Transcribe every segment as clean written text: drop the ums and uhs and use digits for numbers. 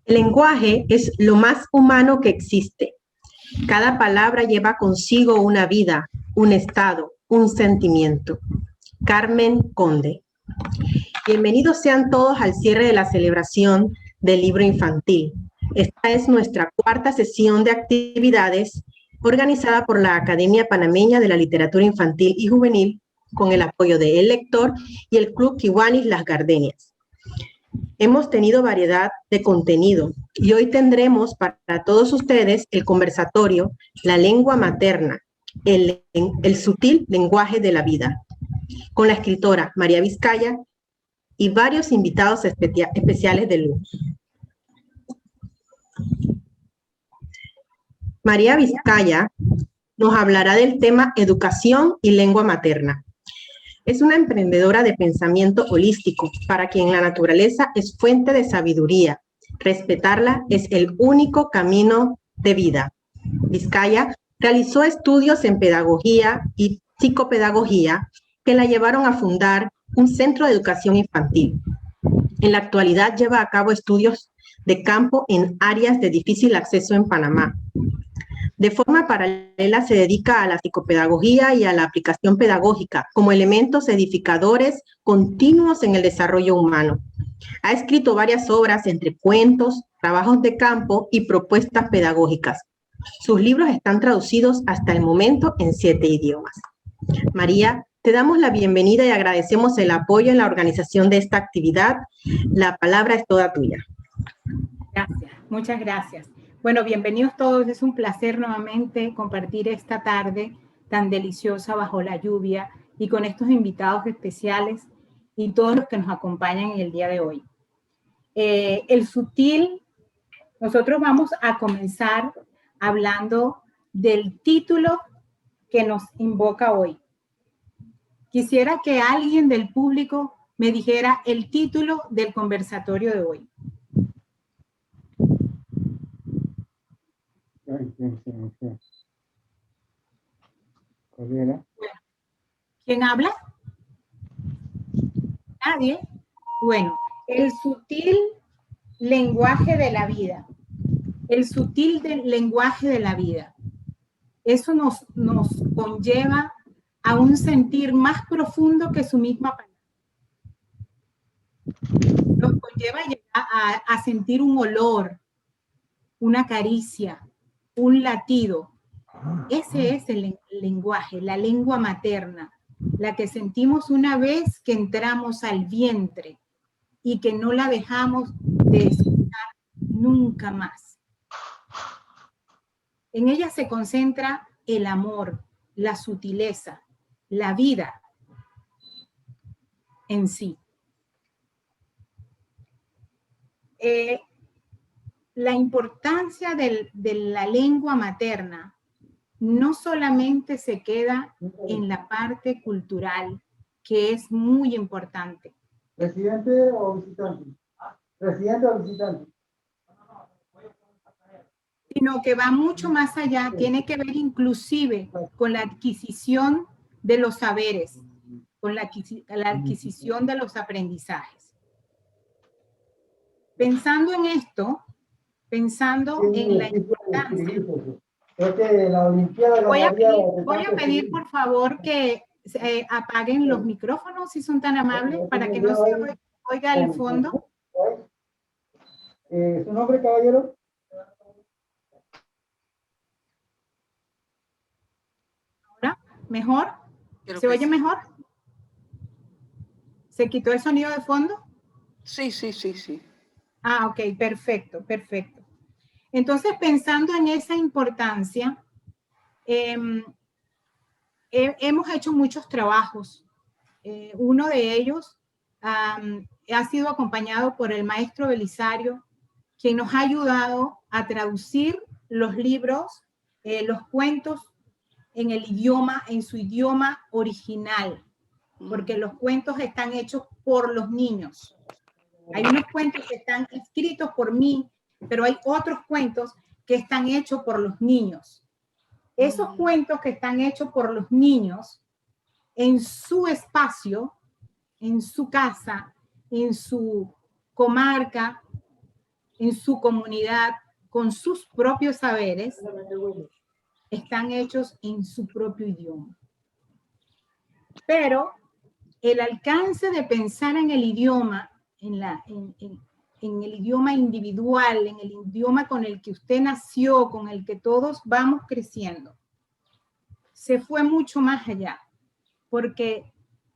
El lenguaje es lo más humano que existe. Cada palabra lleva consigo una vida, un estado, un sentimiento. Carmen Conde. Bienvenidos sean todos al cierre de la celebración del libro infantil. Esta es nuestra cuarta sesión de actividades organizada por la Academia Panameña de la Literatura Infantil y Juvenil con el apoyo de El Lector y el Club Kiwanis Las Gardenias. Hemos tenido variedad de contenido y hoy tendremos para todos ustedes el conversatorio La lengua materna, el sutil lenguaje de la vida, con la escritora María Vizcaya y varios invitados especiales de lujo. María Vizcaya nos hablará del tema educación y lengua materna. Es una emprendedora de pensamiento holístico, para quien la naturaleza es fuente de sabiduría. Respetarla es el único camino de vida. Vizcaya realizó estudios en pedagogía y psicopedagogía que la llevaron a fundar un centro de educación infantil. En la actualidad lleva a cabo estudios de campo en áreas de difícil acceso en Panamá. De forma paralela se dedica a la psicopedagogía y a la aplicación pedagógica como elementos edificadores continuos en el desarrollo humano. Ha escrito varias obras entre cuentos, trabajos de campo y propuestas pedagógicas. Sus libros están traducidos hasta el momento en 7 idiomas. María, te damos la bienvenida y agradecemos el apoyo en la organización de esta actividad. La palabra es toda tuya. Gracias, muchas gracias. Bueno, bienvenidos todos. Es un placer nuevamente compartir esta tarde tan deliciosa bajo la lluvia y con estos invitados especiales y todos los que nos acompañan en el día de hoy. El sutil, nosotros vamos a comenzar hablando del título que nos invoca hoy. Quisiera que alguien del público me dijera el título del conversatorio de hoy. ¿Quién habla? ¿Nadie? Bueno, el sutil lenguaje de la vida. El sutil lenguaje de la vida. Eso nos conlleva a un sentir más profundo que su misma palabra. Nos conlleva a sentir un olor, una caricia, un latido. Ese es el lenguaje, la lengua materna, la que sentimos una vez que entramos al vientre y que no la dejamos de escuchar nunca más. En ella se concentra el amor, la sutileza, la vida en sí. La importancia de la lengua materna no solamente se queda en la parte cultural, que es muy importante. ¿Residente o visitante? ¿Residente o visitante? Sino que va mucho más allá, tiene que ver inclusive con la adquisición de los saberes, con la adquisición de los aprendizajes. Pensando en esto, pensando en la importancia, voy a pedir por favor que apaguen los micrófonos si son tan amables para que no se oiga el fondo. ¿Su nombre, caballero? ¿Ahora? ¿Mejor? ¿Se oye mejor? ¿Se quitó el sonido de fondo? Sí, sí, sí, sí. Ah, ok, perfecto, perfecto. Entonces, pensando en esa importancia, hemos hecho muchos trabajos. Uno de ellos ha sido acompañado por el maestro Belisario, quien nos ha ayudado a traducir los libros, los cuentos en su idioma original, porque los cuentos están hechos por los niños. Hay unos cuentos que están escritos por mí, pero hay otros cuentos que están hechos por los niños. Esos cuentos que están hechos por los niños, en su espacio, en su casa, en su comarca, en su comunidad, con sus propios saberes, están hechos en su propio idioma. Pero el alcance de pensar en el idioma, en el idioma individual, en el idioma con el que usted nació, con el que todos vamos creciendo, se fue mucho más allá, porque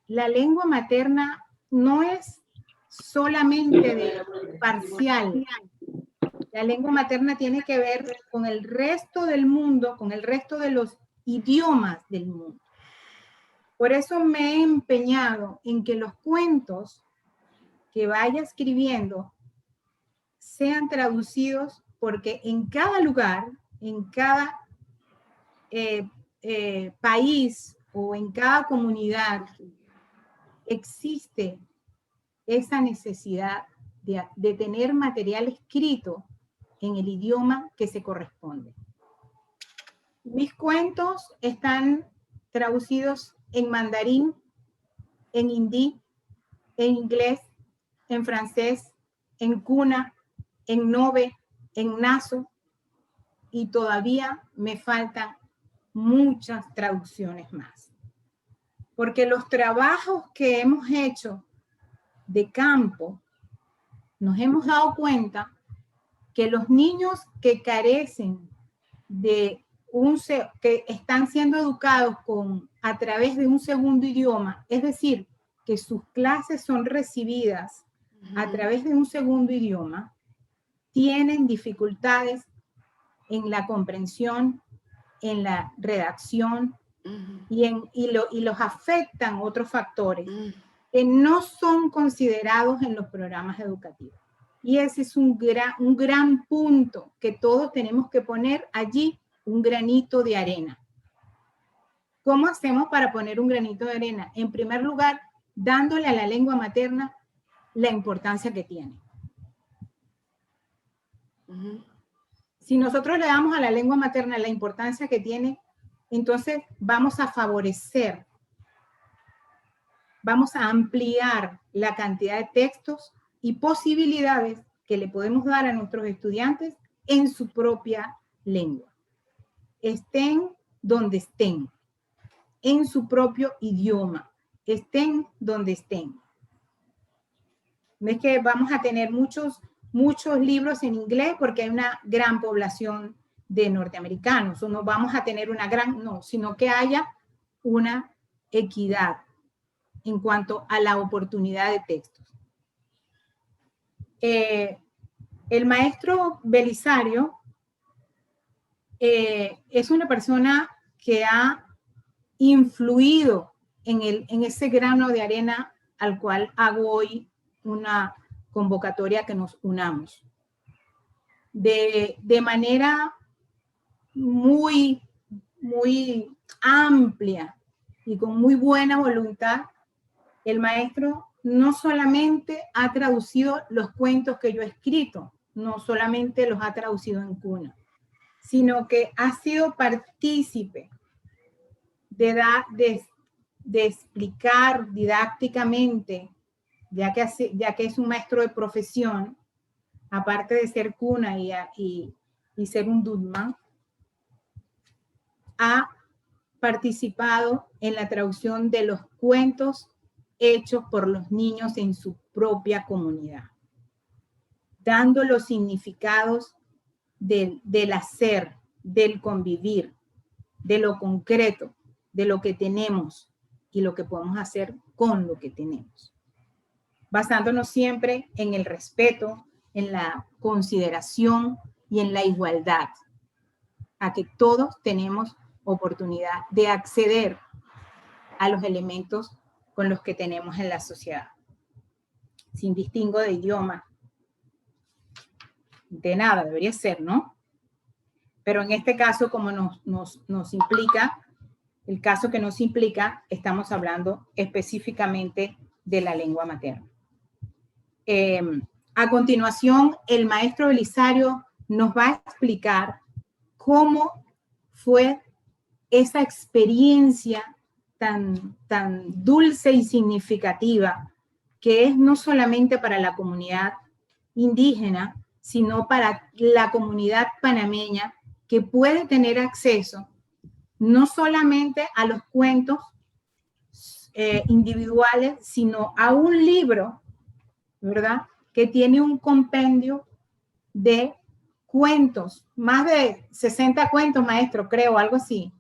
la lengua materna no es solamente de parcial. La lengua materna tiene que ver con el resto del mundo, con el resto de los idiomas del mundo. Por eso me he empeñado en que los cuentos que vaya escribiendo sean traducidos, porque en cada lugar, en cada país o en cada comunidad existe esa necesidad de tener material escrito en el idioma que se corresponde. Mis cuentos están traducidos en mandarín, en hindi, en inglés, en francés, en kuna, en nobe, en naso, y todavía me faltan muchas traducciones más. Porque los trabajos que hemos hecho de campo, nos hemos dado cuenta que los niños que carecen de que están siendo educados a través de un segundo idioma, es decir, que sus clases son recibidas a través de un segundo idioma, tienen dificultades en la comprensión, en la redacción, y los afectan otros factores que no son considerados en los programas educativos. Y ese es un gran punto que todos tenemos que poner allí un granito de arena. ¿Cómo hacemos para poner un granito de arena? En primer lugar, dándole a la lengua materna la importancia que tiene. Si nosotros le damos a la lengua materna la importancia que tiene, entonces vamos a favorecer, vamos a ampliar la cantidad de textos y posibilidades que le podemos dar a nuestros estudiantes en su propia lengua. Estén donde estén, en su propio idioma, estén donde estén. No es que vamos a tener muchos libros en inglés porque hay una gran población de norteamericanos, o no vamos a tener sino que haya una equidad en cuanto a la oportunidad de textos. El maestro Belisario es una persona que ha influido en ese grano de arena al cual hago hoy una convocatoria que nos unamos. De manera muy amplia y con muy buena voluntad, el maestro no solamente ha traducido los cuentos que yo he escrito, no solamente los ha traducido en cuna, sino que ha sido partícipe de explicar didácticamente, ya que es un maestro de profesión, aparte de ser cuna y ser un Dudman, ha participado en la traducción de los cuentos hechos por los niños en su propia comunidad, dando los significados del hacer, del convivir, de lo concreto, de lo que tenemos y lo que podemos hacer con lo que tenemos, basándonos siempre en el respeto, en la consideración y en la igualdad, a que todos tenemos oportunidad de acceder a los elementos con los que tenemos en la sociedad, sin distingo de idioma, de nada, debería ser, ¿no? Pero en este caso, como nos implica, el caso que nos implica, estamos hablando específicamente de la lengua materna. A continuación, el maestro Belisario nos va a explicar cómo fue esa experiencia tan dulce y significativa que es no solamente para la comunidad indígena, sino para la comunidad panameña que puede tener acceso no solamente a los cuentos individuales, sino a un libro, ¿verdad? Que tiene un compendio de cuentos, más de 60 cuentos, maestro, creo, algo así.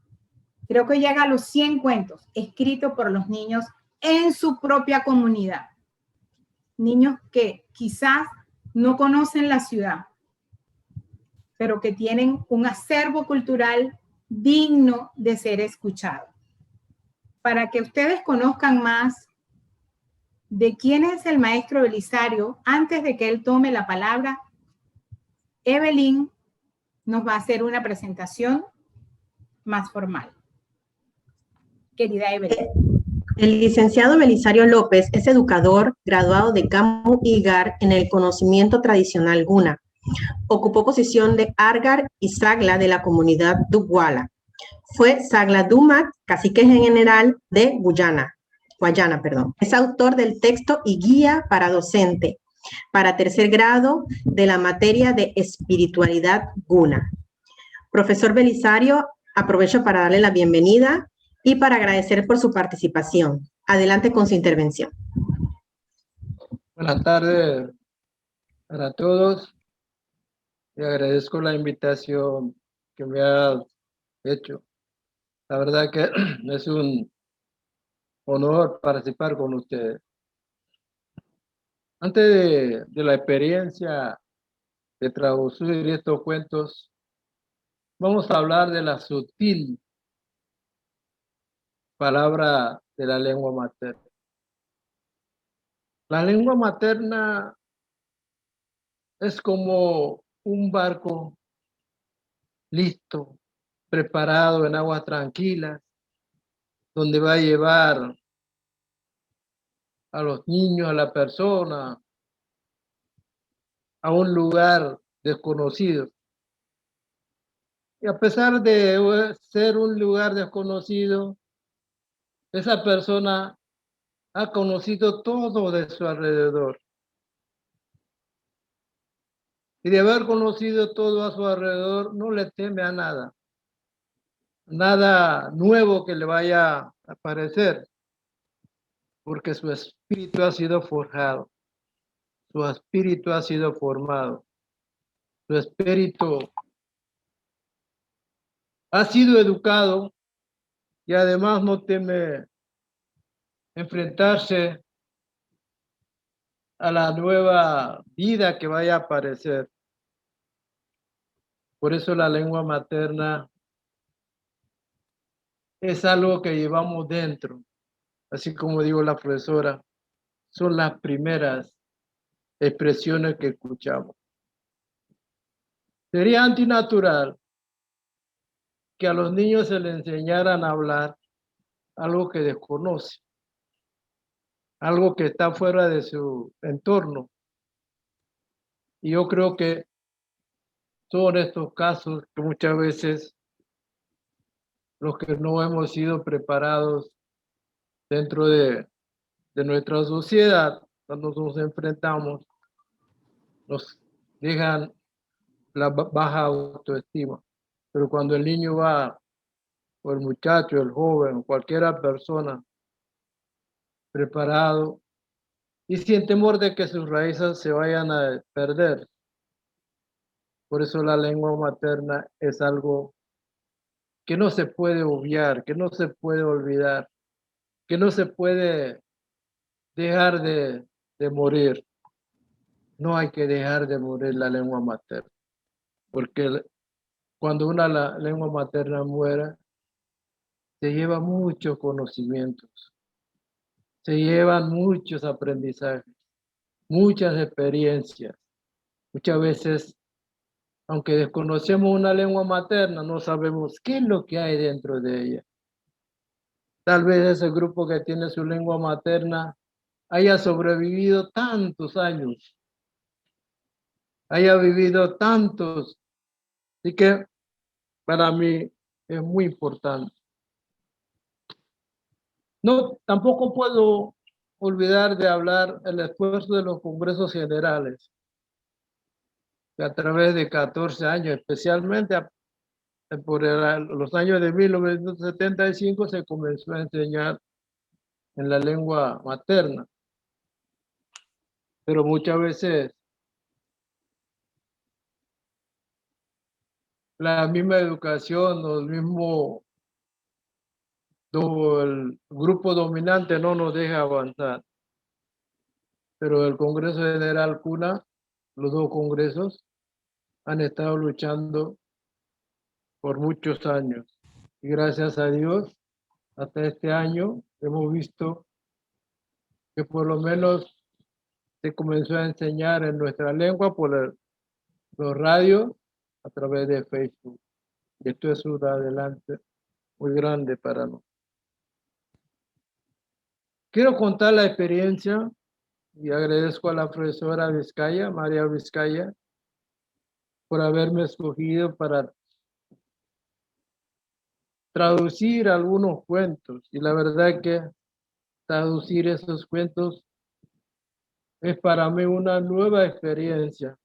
Creo que llega a los 100 cuentos escritos por los niños en su propia comunidad. Niños que quizás no conocen la ciudad, pero que tienen un acervo cultural digno de ser escuchado. Para que ustedes conozcan más de quién es el maestro Belisario, antes de que él tome la palabra, Evelyn nos va a hacer una presentación más formal. Querida Evelyn. El licenciado Belisario López es educador graduado de Camu Igar en el conocimiento tradicional Guna. Ocupó posición de Argar y Sagla de la comunidad Dugwala. Fue Sagla Dumac, cacique general de Guayana. Es autor del texto y guía para docente para tercer grado de la materia de espiritualidad Guna. Profesor Belisario, aprovecho para darle la bienvenida y para agradecer por su participación. Adelante con su intervención. Buenas tardes para todos. Le agradezco la invitación que me ha hecho. La verdad que es un honor participar con ustedes. Antes de la experiencia de traducir estos cuentos, vamos a hablar de la sutil palabra de la lengua materna. La lengua materna es como un barco listo, preparado en aguas tranquilas, donde va a llevar a los niños, a la persona, a un lugar desconocido. Y a pesar de ser un lugar desconocido, esa persona ha conocido todo de su alrededor. Y de haber conocido todo a su alrededor, no le teme a nada. Nada nuevo que le vaya a aparecer, porque su espíritu ha sido forjado, su espíritu ha sido formado, su espíritu ha sido educado y además no teme enfrentarse a la nueva vida que vaya a aparecer. Por eso la lengua materna es algo que llevamos dentro, así como dijo la profesora, son las primeras expresiones que escuchamos. Sería antinatural que a los niños se les enseñaran a hablar algo que desconocen, algo que está fuera de su entorno. Y yo creo que son estos casos que muchas veces los que no hemos sido preparados dentro de nuestra sociedad, cuando nos enfrentamos, nos dejan la baja autoestima. Pero cuando el niño va, o el muchacho, el joven, cualquier persona preparado y sin temor de que sus raíces se vayan a perder. Por eso la lengua materna es algo que no se puede obviar, que no se puede olvidar, que no se puede dejar de morir. No hay que dejar de morir la lengua materna, porque cuando una lengua materna muera, se lleva muchos conocimientos, se llevan muchos aprendizajes, muchas experiencias. Muchas veces, aunque desconocemos una lengua materna, no sabemos qué es lo que hay dentro de ella. Tal vez ese grupo que tiene su lengua materna haya sobrevivido tantos años, haya vivido tantos. Así que para mí es muy importante. No, tampoco puedo olvidar de hablar el esfuerzo de los congresos generales. que a través de 14 años, especialmente por los años de 1975, se comenzó a enseñar en la lengua materna. Pero muchas veces la misma educación o el grupo dominante no nos deja avanzar. Pero el Congreso General CUNA, los dos congresos, han estado luchando por muchos años. Y gracias a Dios, hasta este año hemos visto que por lo menos se comenzó a enseñar en nuestra lengua por los radios a través de Facebook. Y esto es un adelante muy grande para nosotros. Quiero contar la experiencia y agradezco a la profesora Vizcaya, María Vizcaya, por haberme escogido para traducir algunos cuentos. Y la verdad que traducir esos cuentos es para mí una nueva experiencia.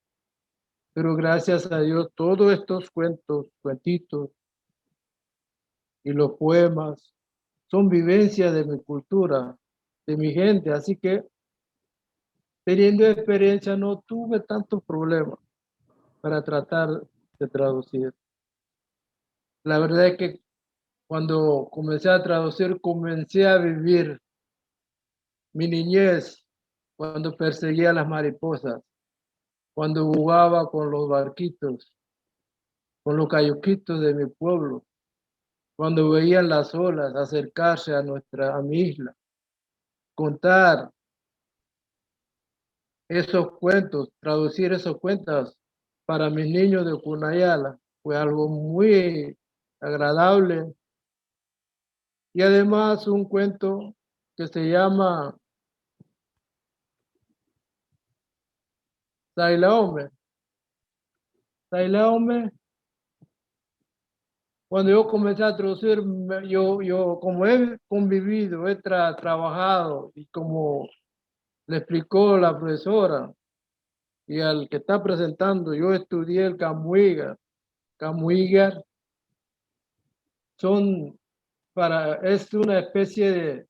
Pero gracias a Dios, todos estos cuentos, cuentitos y los poemas son vivencias de mi cultura, de mi gente. Así que teniendo experiencia no tuve tantos problemas para tratar de traducir. La verdad es que cuando comencé a traducir, comencé a vivir mi niñez, cuando perseguía a las mariposas, cuando jugaba con los barquitos, con los cayuquitos de mi pueblo, cuando veían las olas acercarse a mi isla, contar esos cuentos, traducir esos cuentos para mis niños de Cunayala, fue algo muy agradable. Y además un cuento que se llama Sailaome. Sailaome, cuando yo comencé a traducir, yo como he convivido, he trabajado y como le explicó la profesora y al que está presentando, yo estudié el Camuígar. Camuígar es una especie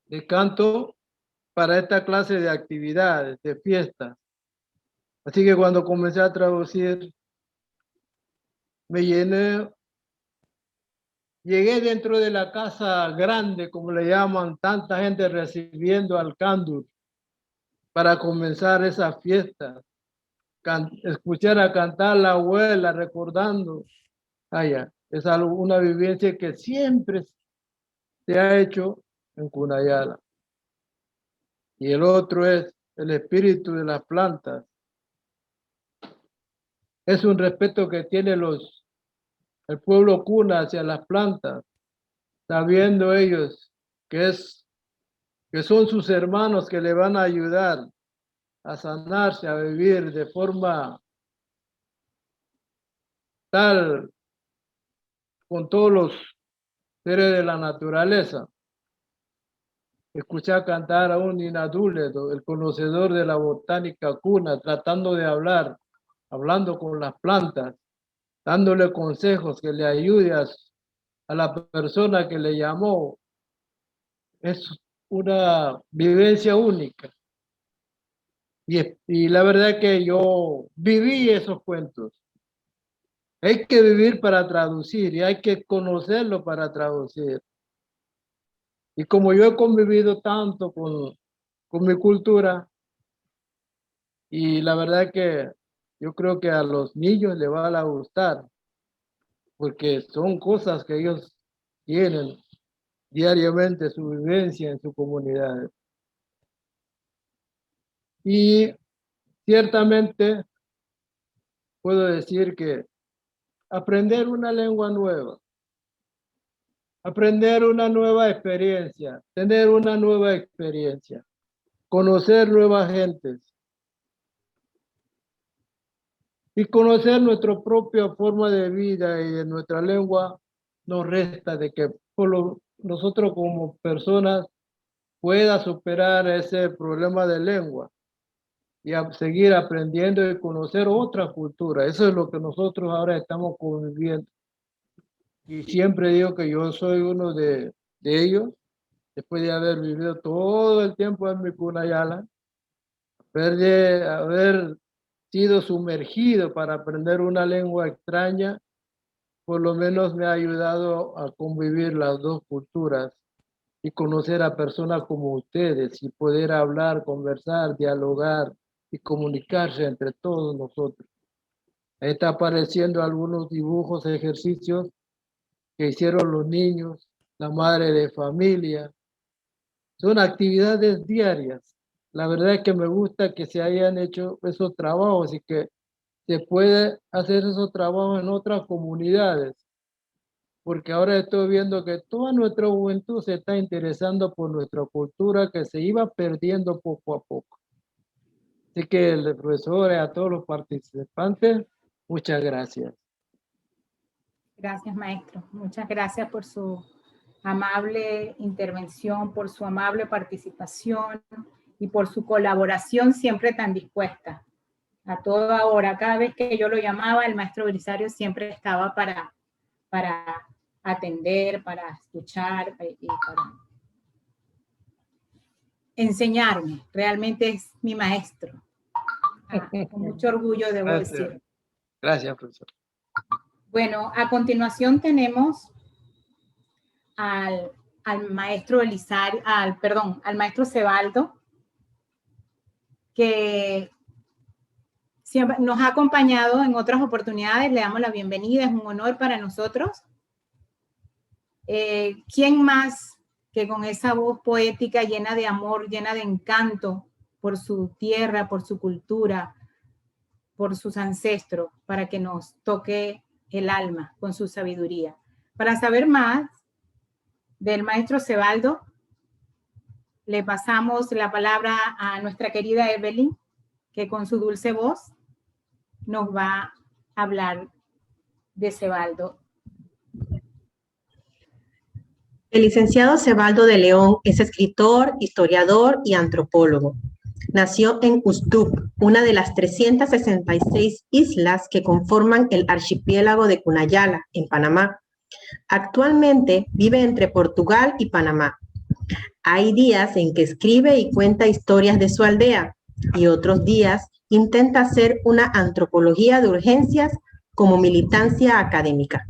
de canto para esta clase de actividades, de fiestas. Así que cuando comencé a traducir, me llegué dentro de la casa grande, como le llaman, tanta gente recibiendo al cándur para comenzar esa fiesta. Escuchar a cantar la abuela, recordando. Es una vivencia que siempre se ha hecho en Cunayala. Y el otro es el espíritu de las plantas. Es un respeto que tiene el pueblo Cuna hacia las plantas, sabiendo ellos que son sus hermanos que le van a ayudar a sanarse, a vivir de forma tal con todos los seres de la naturaleza. Escuchar cantar a un Inaduledo, el conocedor de la botánica Cuna, tratando de hablando con las plantas, dándole consejos que le ayude a la persona que le llamó. Es una vivencia única. Y la verdad que yo viví esos cuentos. Hay que vivir para traducir y hay que conocerlo para traducir. Y como yo he convivido tanto con mi cultura, y la verdad que yo creo que a los niños les va a gustar, porque son cosas que ellos tienen diariamente, su vivencia en su comunidad. Y ciertamente puedo decir que aprender una lengua nueva, aprender una nueva experiencia, tener una nueva experiencia, conocer nuevas gentes y conocer nuestra propia forma de vida y de nuestra lengua nos resta de que nosotros como personas pueda superar ese problema de lengua y a seguir aprendiendo y conocer otra cultura. Eso es lo que nosotros ahora estamos conviviendo. Y siempre digo que yo soy uno de ellos, después de haber vivido todo el tiempo en mi Cunayala, haber sido sumergido para aprender una lengua extraña, por lo menos me ha ayudado a convivir las dos culturas y conocer a personas como ustedes y poder hablar, conversar, dialogar y comunicarse entre todos nosotros. Ahí está apareciendo algunos dibujos, ejercicios que hicieron los niños, la madre de familia. Son actividades diarias. La verdad es que me gusta que se hayan hecho esos trabajos y que se puede hacer esos trabajos en otras comunidades, porque ahora estoy viendo que toda nuestra juventud se está interesando por nuestra cultura que se iba perdiendo poco a poco. Así que el profesor y a todos los participantes, muchas gracias. Gracias, maestro. Muchas gracias por su amable intervención, por su amable participación y por su colaboración siempre tan dispuesta. A toda hora, cada vez que yo lo llamaba, el maestro Belisario siempre estaba para atender, para escuchar y para enseñarme. Realmente es mi maestro. Con mucho orgullo debo decir. Gracias, profesor. Bueno, a continuación tenemos al maestro Belisario, al maestro Cebaldo, que siempre nos ha acompañado en otras oportunidades. Le damos la bienvenida, es un honor para nosotros. ¿Quién más que con esa voz poética llena de amor, llena de encanto por su tierra, por su cultura, por sus ancestros, para que nos toque el alma con su sabiduría? Para saber más del maestro Cebaldo, le pasamos la palabra a nuestra querida Evelyn, que con su dulce voz nos va a hablar de Cebaldo. El licenciado Cebaldo de León es escritor, historiador y antropólogo. Nació en Ustúp, una de las 366 islas que conforman el archipiélago de Cunayala, en Panamá. Actualmente vive entre Portugal y Panamá. Hay días en que escribe y cuenta historias de su aldea y otros días intenta hacer una antropología de urgencias como militancia académica.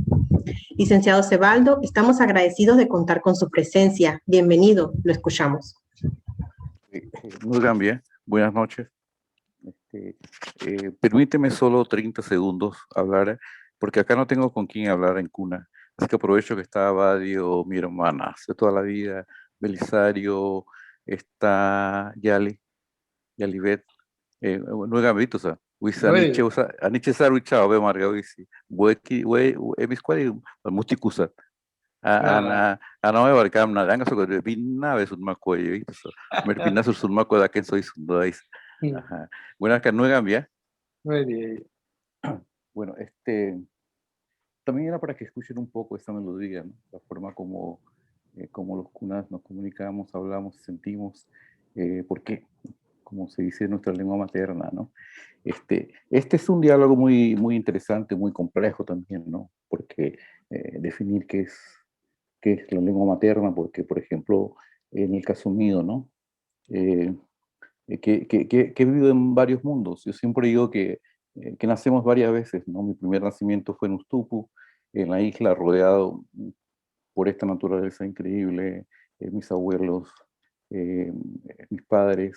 Licenciado Cebaldo, estamos agradecidos de contar con su presencia. Bienvenido, lo escuchamos. Muy bien, buenas noches. Permíteme solo 30 segundos hablar, porque acá no tengo con quién hablar en Cuna. Así que aprovecho que está Badio, mi hermana, hace toda la vida, Belisario, está Yalibet, no gambito, sa. Wisa aniche saru chao be marga wisi. Weki emis kwali mustikusa. Ana me barcam na danga so que binna be sun makoy, ¿viste? Mer binna sun makoy da que soy sundais. Ajá. Bueno, acá no cambia. Muy bien. Bueno, también era para que escuchen un poco esta melodía, ¿no? La forma como los cunas nos comunicamos, hablamos, sentimos, porque, como se dice en nuestra lengua materna, ¿no? Este es un diálogo muy, muy interesante, muy complejo también, ¿no? Porque definir qué es la lengua materna, porque, por ejemplo, en el caso mío, ¿no? Que he vivido en varios mundos. Yo siempre digo que nacemos varias veces, ¿no? Mi primer nacimiento fue en Ustupu, en la isla, rodeado por esta naturaleza increíble, mis abuelos, mis padres,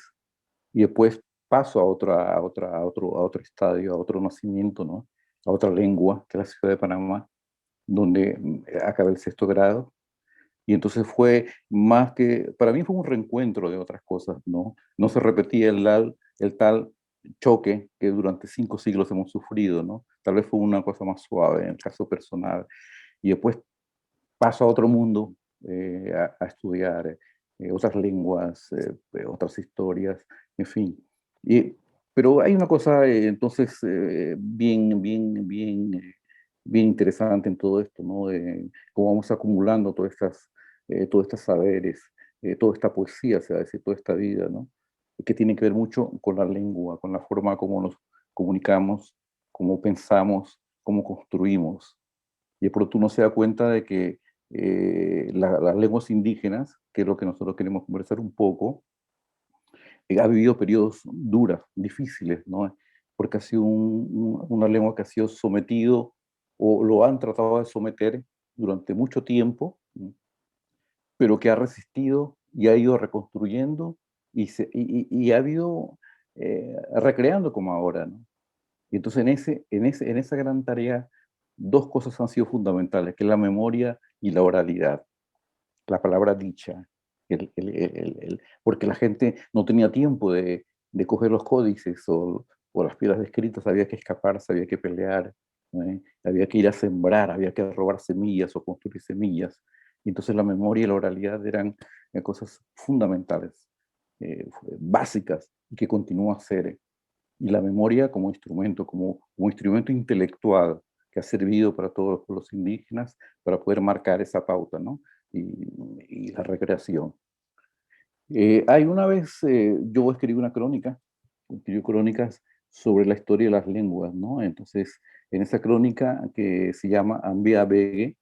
y después paso a otro estadio, a otro nacimiento, ¿no? A otra lengua, que es la ciudad de Panamá, donde acabé el 6º grado. Y entonces fue más que, para mí fue un reencuentro de otras cosas, ¿no? No se repetía el tal choque que durante 5 siglos hemos sufrido, ¿no? Tal vez fue una cosa más suave en el caso personal. Y después paso a otro mundo a estudiar otras lenguas, otras historias, en fin. Pero hay una cosa entonces bien interesante en todo esto, ¿no? De cómo vamos acumulando todos estos saberes, toda esta poesía, se va a decir, toda esta vida, ¿no? que tiene que ver mucho con la lengua, con la forma como nos comunicamos, cómo pensamos, cómo construimos. Y de pronto uno se da cuenta de que las lenguas indígenas, que es lo que nosotros queremos conversar un poco, ha vivido periodos duros, difíciles, ¿no? Porque ha sido una lengua que ha sido sometido o lo han tratado de someter durante mucho tiempo, ¿no? Pero que ha resistido y ha ido reconstruyendo y ha ido recreando como ahora, ¿no? Y entonces en esa gran tarea, dos cosas han sido fundamentales, que es la memoria y la oralidad, la palabra dicha, porque la gente no tenía tiempo de coger los códices o las piedras escritas, había que escaparse, había que pelear, ¿no? Había que ir a sembrar, había que robar semillas o construir semillas. Y entonces la memoria y la oralidad eran cosas fundamentales, básicas, y que continúa a ser. Y la memoria como instrumento, como instrumento intelectual que ha servido para todos los pueblos indígenas para poder marcar esa pauta, ¿no? Y la recreación. Hay una vez, yo escribí una crónica, escribí crónicas sobre la historia de las lenguas, ¿no? Entonces, en esa crónica que se llama Ambia Begue,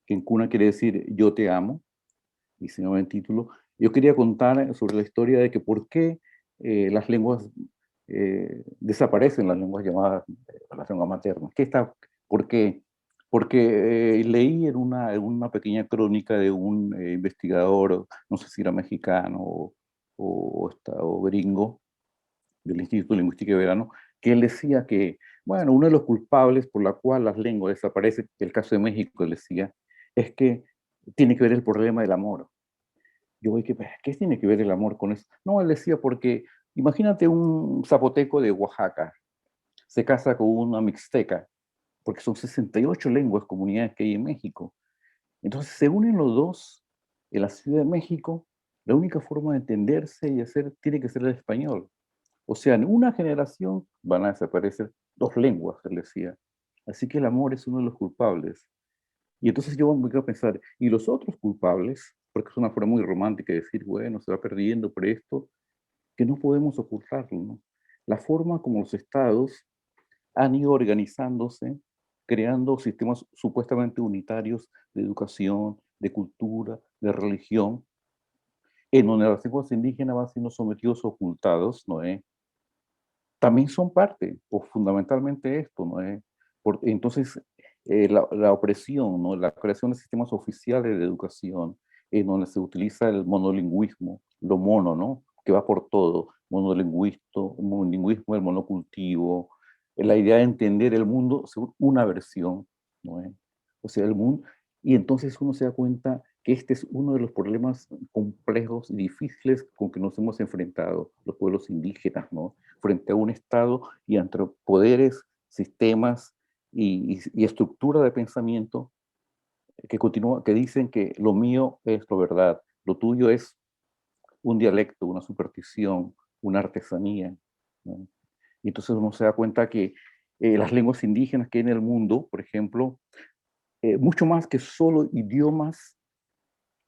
que en cuna quiere decir yo te amo, y se llama el título, yo quería contar sobre la historia de que por qué las lenguas desaparecen, las lenguas llamadas las lenguas maternas. ¿Por qué? Porque leí en una pequeña crónica de un investigador, no sé si era mexicano o gringo, del Instituto de Lingüística de Verano, que él decía que, bueno, uno de los culpables por la cual las lenguas desaparecen, el caso de México, él decía, es que tiene que ver el problema del amor. Yo voy, ¿qué tiene que ver el amor con eso? No, él decía, porque imagínate un zapoteco de Oaxaca, se casa con una mixteca, porque son 68 lenguas, comunidades que hay en México. Entonces se unen los dos en la Ciudad de México, la única forma de entenderse y hacer tiene que ser el español. O sea, en una generación van a desaparecer dos lenguas, él decía. Así que el amor es uno de los culpables. Y entonces yo me quedo a pensar, ¿y los otros culpables? Porque es una forma muy romántica de decir, bueno, se va perdiendo por esto, que no podemos ocultarlo, ¿no? La forma como los estados han ido organizándose, creando sistemas supuestamente unitarios de educación, de cultura, de religión, en donde las lenguas indígenas van siendo sometidos o ocultados, ¿no? También son parte, o fundamentalmente esto, ¿no? Entonces, la opresión, ¿no? La creación de sistemas oficiales de educación, en donde se utiliza el monolingüismo, lo mono, ¿no? Que va por todo, monolingüismo, el monocultivo, la idea de entender el mundo según una versión, ¿no? O sea, el mundo, y entonces uno se da cuenta que este es uno de los problemas complejos y difíciles con que nos hemos enfrentado los pueblos indígenas, ¿no? Frente a un Estado y entre poderes, sistemas y estructura de pensamiento que dicen que lo mío es lo verdad, lo tuyo es un dialecto, una superstición, una artesanía, ¿no? Y entonces uno se da cuenta que las lenguas indígenas que hay en el mundo, por ejemplo, mucho más que solo idiomas,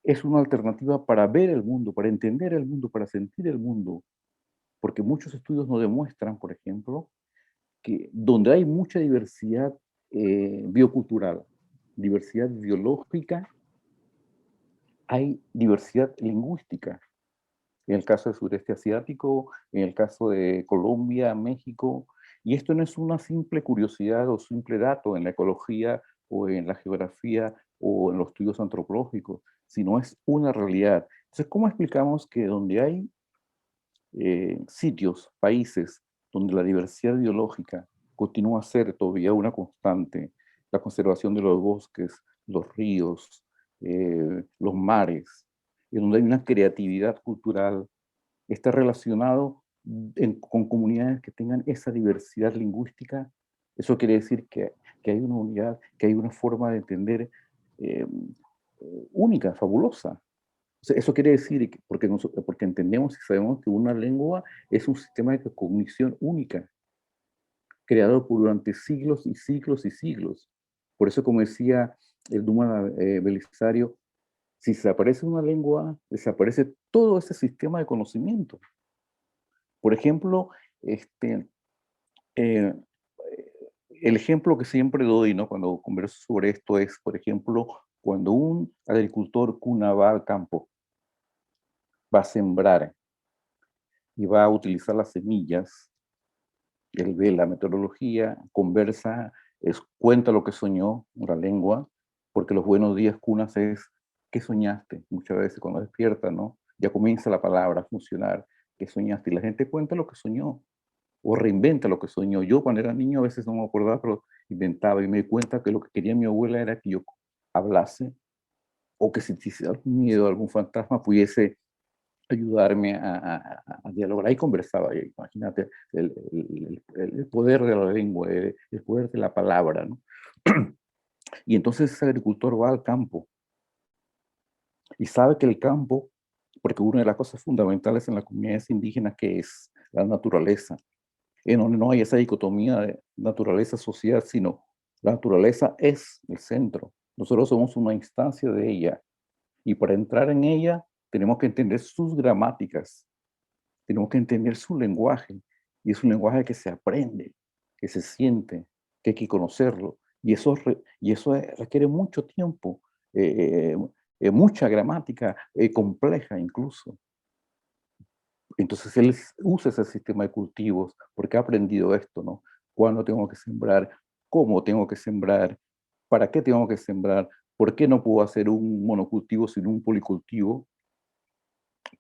es una alternativa para ver el mundo, para entender el mundo, para sentir el mundo, porque muchos estudios nos demuestran, por ejemplo, que donde hay mucha diversidad biocultural, diversidad biológica, hay diversidad lingüística. En el caso del sureste asiático, en el caso de Colombia, México, y esto no es una simple curiosidad o simple dato en la ecología o en la geografía o en los estudios antropológicos, sino es una realidad. Entonces, ¿cómo explicamos que donde hay sitios, países, donde la diversidad biológica continúa a ser todavía una constante, la conservación de los bosques, los ríos, los mares, y donde hay una creatividad cultural, está relacionado con comunidades que tengan esa diversidad lingüística? Eso quiere decir que hay una unidad, que hay una forma de entender eh, única, fabulosa. O sea, eso quiere decir, porque entendemos y sabemos que una lengua es un sistema de cognición única, creado durante siglos y siglos y siglos. Por eso, como decía el Duma Belisario, si desaparece una lengua, desaparece todo ese sistema de conocimiento. Por ejemplo, eh, el ejemplo que siempre doy, ¿no?, cuando converso sobre esto es, por ejemplo, cuando un agricultor cuna va al campo, va a sembrar y va a utilizar las semillas, él ve la meteorología, conversa, cuenta lo que soñó, la lengua, porque los buenos días cunas es, ¿qué soñaste? Muchas veces cuando despierta, ¿no?, ya comienza la palabra a funcionar, ¿qué soñaste? Y la gente cuenta lo que soñó, o reinventa lo que soñó. Yo cuando era niño a veces no me acordaba, pero inventaba y me di cuenta que lo que quería mi abuela era que yo hablase, o que si tuviese algún miedo, algún fantasma, pudiese ayudarme a dialogar. Ahí conversaba, imagínate, el poder de la lengua, el poder de la palabra, ¿no? Y entonces ese agricultor va al campo y sabe que el campo, porque una de las cosas fundamentales en las comunidades indígenas que es la naturaleza, en donde no hay esa dicotomía de naturaleza-sociedad, sino la naturaleza es el centro. Nosotros somos una instancia de ella, y para entrar en ella tenemos que entender sus gramáticas, tenemos que entender su lenguaje, y es un lenguaje que se aprende, que se siente, que hay que conocerlo, y eso requiere mucho tiempo, mucha gramática, compleja incluso. Entonces él usa ese sistema de cultivos porque ha aprendido esto, ¿no? ¿Cuándo tengo que sembrar? ¿Cómo tengo que sembrar? ¿Para qué tengo que sembrar? ¿Por qué no puedo hacer un monocultivo sino un policultivo?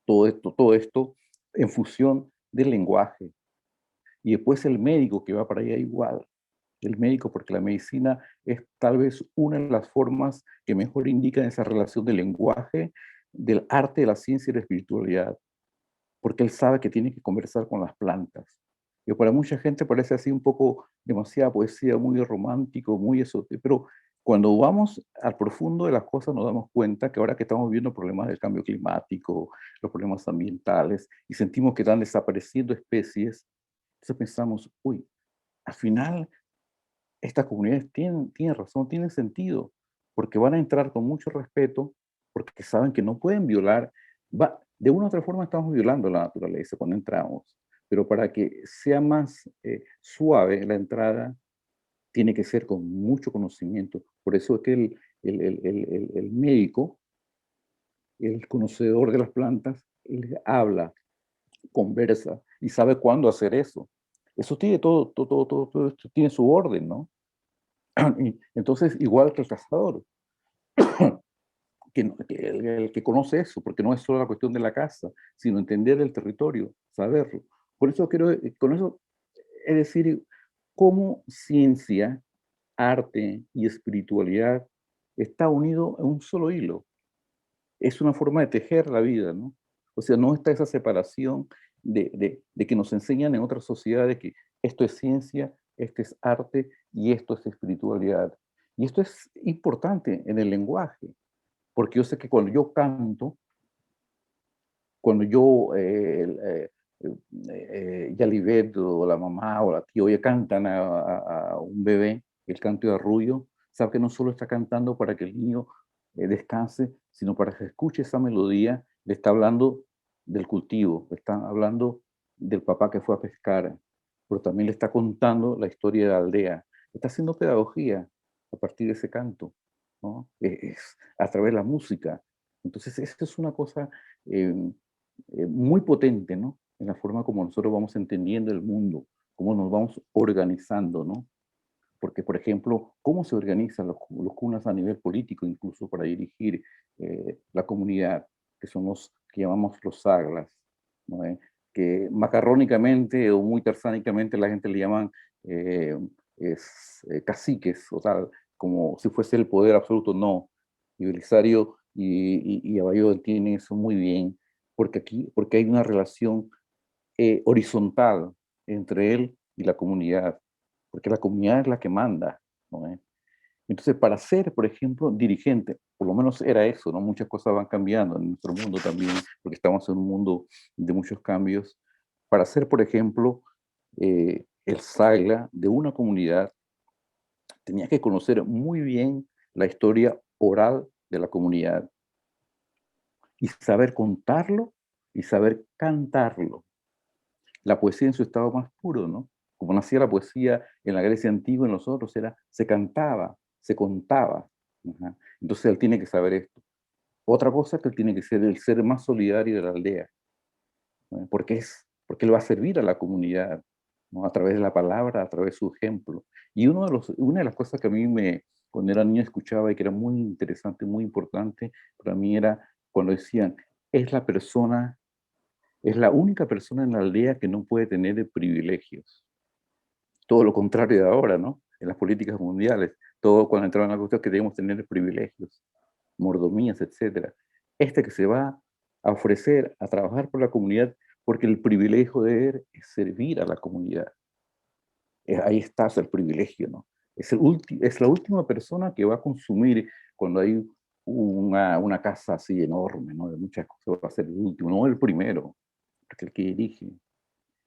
Todo esto en función del lenguaje. Y después el médico que va para allá igual. El médico, porque la medicina es tal vez una de las formas que mejor indican esa relación del lenguaje, del arte, de la ciencia y la espiritualidad, porque él sabe que tiene que conversar con las plantas. Y para mucha gente parece así un poco demasiada poesía, muy romántico, muy esotérico, pero cuando vamos al profundo de las cosas nos damos cuenta que ahora que estamos viendo problemas del cambio climático, los problemas ambientales, y sentimos que están desapareciendo especies, entonces pensamos, uy, al final estas comunidades tienen razón, tienen sentido, porque van a entrar con mucho respeto, porque saben que no pueden violar, de una u otra forma estamos violando la naturaleza cuando entramos, pero para que sea más suave la entrada, tiene que ser con mucho conocimiento. Por eso es que el médico, el conocedor de las plantas, él habla, conversa y sabe cuándo hacer eso. Eso tiene todo esto tiene su orden, ¿no? Y entonces, igual que el cazador, el que conoce eso, porque no es solo la cuestión de la caza, sino entender el territorio, saberlo. Por eso con eso es decir, cómo ciencia, arte y espiritualidad está unido en un solo hilo. Es una forma de tejer la vida, ¿no? O sea, no está esa separación de que nos enseñan en otras sociedades que esto es ciencia, esto es arte y esto es espiritualidad. Y esto es importante en el lenguaje, porque yo sé que cuando yo canto, cuando yo, Yalibet o la mamá o la tía, oye, cantan a un bebé, el canto de arrullo, sabe que no solo está cantando para que el niño descanse, sino para que escuche esa melodía, le está hablando del cultivo, le está hablando del papá que fue a pescar, pero también le está contando la historia de la aldea, está haciendo pedagogía a partir de ese canto, ¿no? Es a través de la música. Entonces, esto es una cosa muy potente, ¿no? En la forma como nosotros vamos entendiendo el mundo, cómo nos vamos organizando, ¿no? Porque, por ejemplo, cómo se organizan los cunas a nivel político, incluso para dirigir la comunidad, que son los que llamamos los saglas, ¿no? Que macarrónicamente o muy tarzánicamente la gente le llaman caciques, o tal, como si fuese el poder absoluto. No, y Belisario y Abayo tienen eso muy bien, porque hay una relación horizontal entre él y la comunidad, porque la comunidad es la que manda, ¿no? Entonces, para ser, por ejemplo, dirigente, por lo menos era eso, ¿no? Muchas cosas van cambiando en nuestro mundo también, porque estamos en un mundo de muchos cambios. Para ser, por ejemplo, el sagla de una comunidad, tenía que conocer muy bien la historia oral de la comunidad y saber contarlo y saber cantarlo. la poesía en su estado más puro, ¿no? Como nacía la poesía en la Grecia antigua, en nosotros se cantaba, se contaba. Ajá. Entonces él tiene que saber esto. Otra cosa es que él tiene que ser el ser más solidario de la aldea, ¿no? Porque él va a servir a la comunidad, ¿no? A través de la palabra, a través de su ejemplo. Y una de las cosas que a mí cuando era niño escuchaba y que era muy interesante, muy importante, para mí era cuando decían, es la única persona en la aldea que no puede tener privilegios. Todo lo contrario de ahora, ¿no? En las políticas mundiales, todo cuando entraban a la cuestión que debemos tener privilegios, mordomías, etc. Que se va a ofrecer a trabajar por la comunidad porque el privilegio de él es servir a la comunidad. Ahí está el privilegio, ¿no? Es la última persona que va a consumir cuando hay una casa así enorme, ¿no? De muchas cosas, va a ser el último, no el primero, porque el que dirige.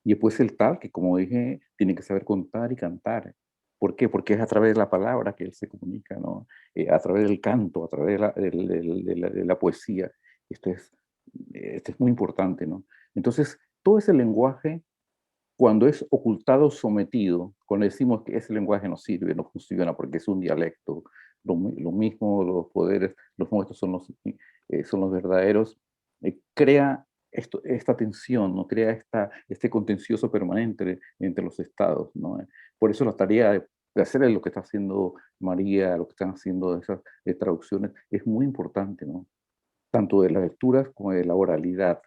Y después el tal que, como dije, tiene que saber contar y cantar. ¿Por qué? Porque es a través de la palabra que él se comunica, ¿no? A través del canto, a través de la poesía. Esto es muy importante, ¿no? Entonces, todo ese lenguaje, cuando es ocultado, sometido, cuando decimos que ese lenguaje no sirve, no funciona porque es un dialecto, lo mismo, los poderes, los nuestros son los verdaderos, crea esta tensión, ¿no? Crea este contencioso permanente entre los estados, ¿no? Por eso la tarea de hacer lo que está haciendo María, lo que están haciendo esas traducciones, es muy importante, ¿no? Tanto de las lecturas como de la oralidad,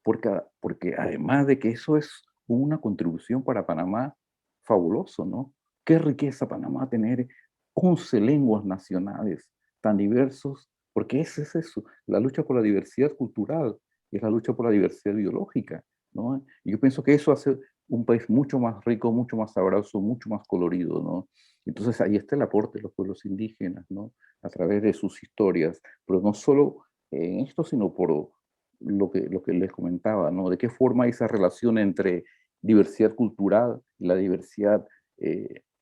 porque además de que eso es una contribución para Panamá fabuloso, ¿no? Qué riqueza Panamá tener 11 lenguas nacionales tan diversos, porque ese es eso, la lucha por la diversidad cultural, es la lucha por la diversidad biológica, ¿no? Y yo pienso que eso hace un país mucho más rico, mucho más sabroso, mucho más colorido, ¿no? Entonces ahí está el aporte de los pueblos indígenas, ¿no? A través de sus historias, pero no solo en esto, sino por lo que les comentaba, ¿no? De qué forma esa relación entre diversidad cultural y la diversidad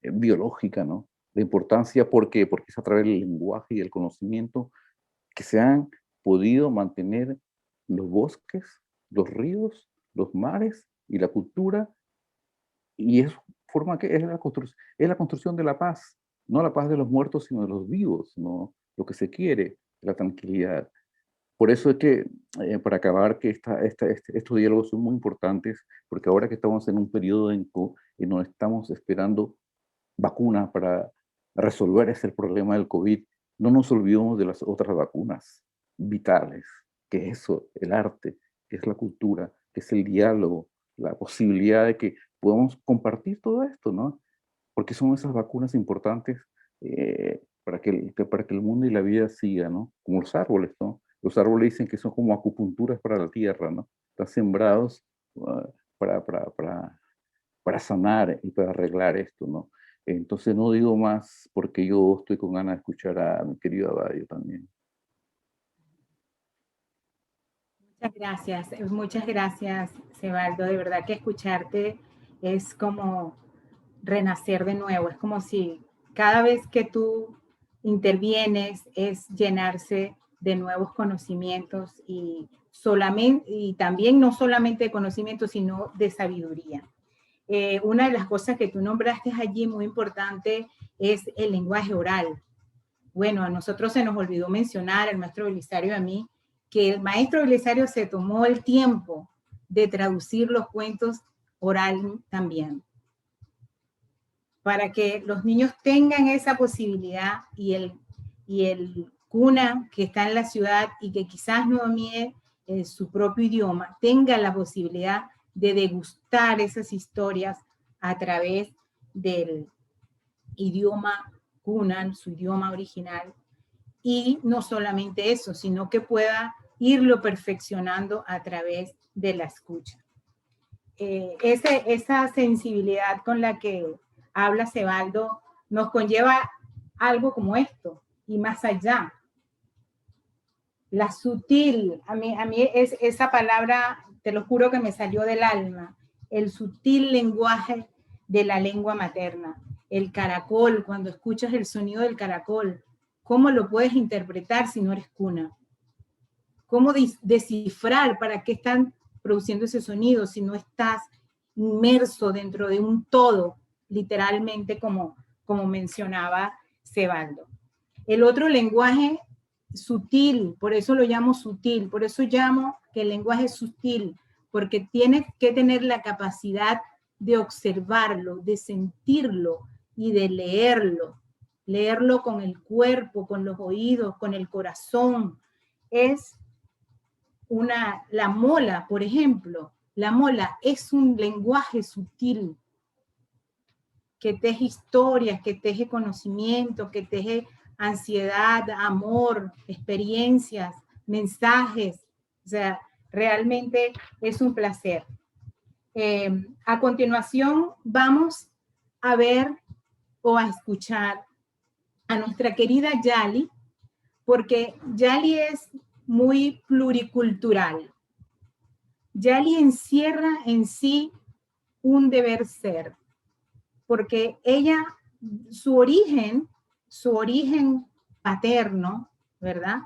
biológica, ¿no? La importancia, ¿por qué? Porque es a través del lenguaje y del conocimiento que se han podido mantener los bosques, los ríos, los mares y la cultura, y es forma que es la construcción de la paz, no la paz de los muertos, sino de los vivos, ¿no? Lo que se quiere, la tranquilidad. Por eso es que, para acabar, que estos diálogos son muy importantes, porque ahora que estamos en un periodo en donde estamos esperando vacunas para resolver ese problema del COVID, no nos olvidemos de las otras vacunas vitales, que es eso, el arte, que es la cultura, que es el diálogo, la posibilidad de que podamos compartir todo esto, ¿no? Porque son esas vacunas importantes para que el mundo y la vida siga, ¿no? Como los árboles, ¿no? Los árboles dicen que son como acupunturas para la tierra, ¿no? Están sembrados uh, para sanar y para arreglar esto, ¿no? Entonces no digo más porque yo estoy con ganas de escuchar a mi querido Abadio también. Muchas gracias, Sebaldo. De verdad que escucharte es como renacer de nuevo, es como si cada vez que tú intervienes es llenarse de nuevos conocimientos y también no solamente de conocimientos, sino de sabiduría. Una de las cosas que tú nombraste allí muy importante es el lenguaje oral. Bueno, a nosotros se nos olvidó mencionar, el maestro Belisario y a mí, que el maestro Belisario se tomó el tiempo de traducir los cuentos oral también, para que los niños tengan esa posibilidad y el cuna que está en la ciudad y que quizás no domine su propio idioma, tenga la posibilidad de degustar esas historias a través del idioma cuna, su idioma original, y no solamente eso, sino que pueda irlo perfeccionando a través de la escucha. Esa sensibilidad con la que habla Sebaldo nos conlleva algo como esto y más allá. La sutil, a mí es esa palabra, te lo juro que me salió del alma, el sutil lenguaje de la lengua materna. El caracol, cuando escuchas el sonido del caracol, ¿cómo lo puedes interpretar si no eres cuna? ¿Cómo descifrar para qué están produciendo ese sonido si no estás inmerso dentro de un todo, literalmente como mencionaba Cebaldo. El otro lenguaje sutil, por eso lo llamo sutil, por eso llamo que el lenguaje es sutil, porque tienes que tener la capacidad de observarlo, de sentirlo y de leerlo con el cuerpo, con los oídos, con el corazón. Es la mola, por ejemplo, la mola es un lenguaje sutil que teje historias, que teje conocimiento, que teje ansiedad, amor, experiencias, mensajes. O sea, realmente es un placer. A continuación vamos a ver o a escuchar a nuestra querida Yali, porque Yali es muy pluricultural. Yali encierra en sí un deber ser, porque ella, su origen paterno, ¿verdad?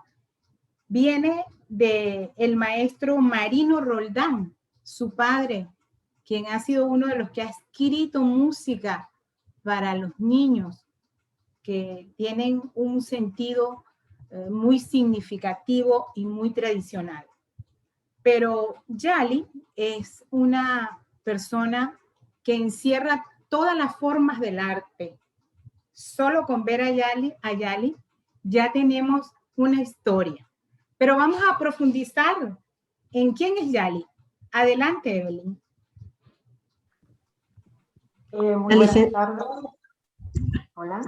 Viene del maestro Marino Roldán, su padre, quien ha sido uno de los que ha escrito música para los niños, que tienen un sentido muy significativo y muy tradicional. Pero Yali es una persona que encierra todas las formas del arte. Solo con ver a Yali ya tenemos una historia. Pero vamos a profundizar en quién es Yali. Adelante, Evelyn. Muy buenas tardes. Hola.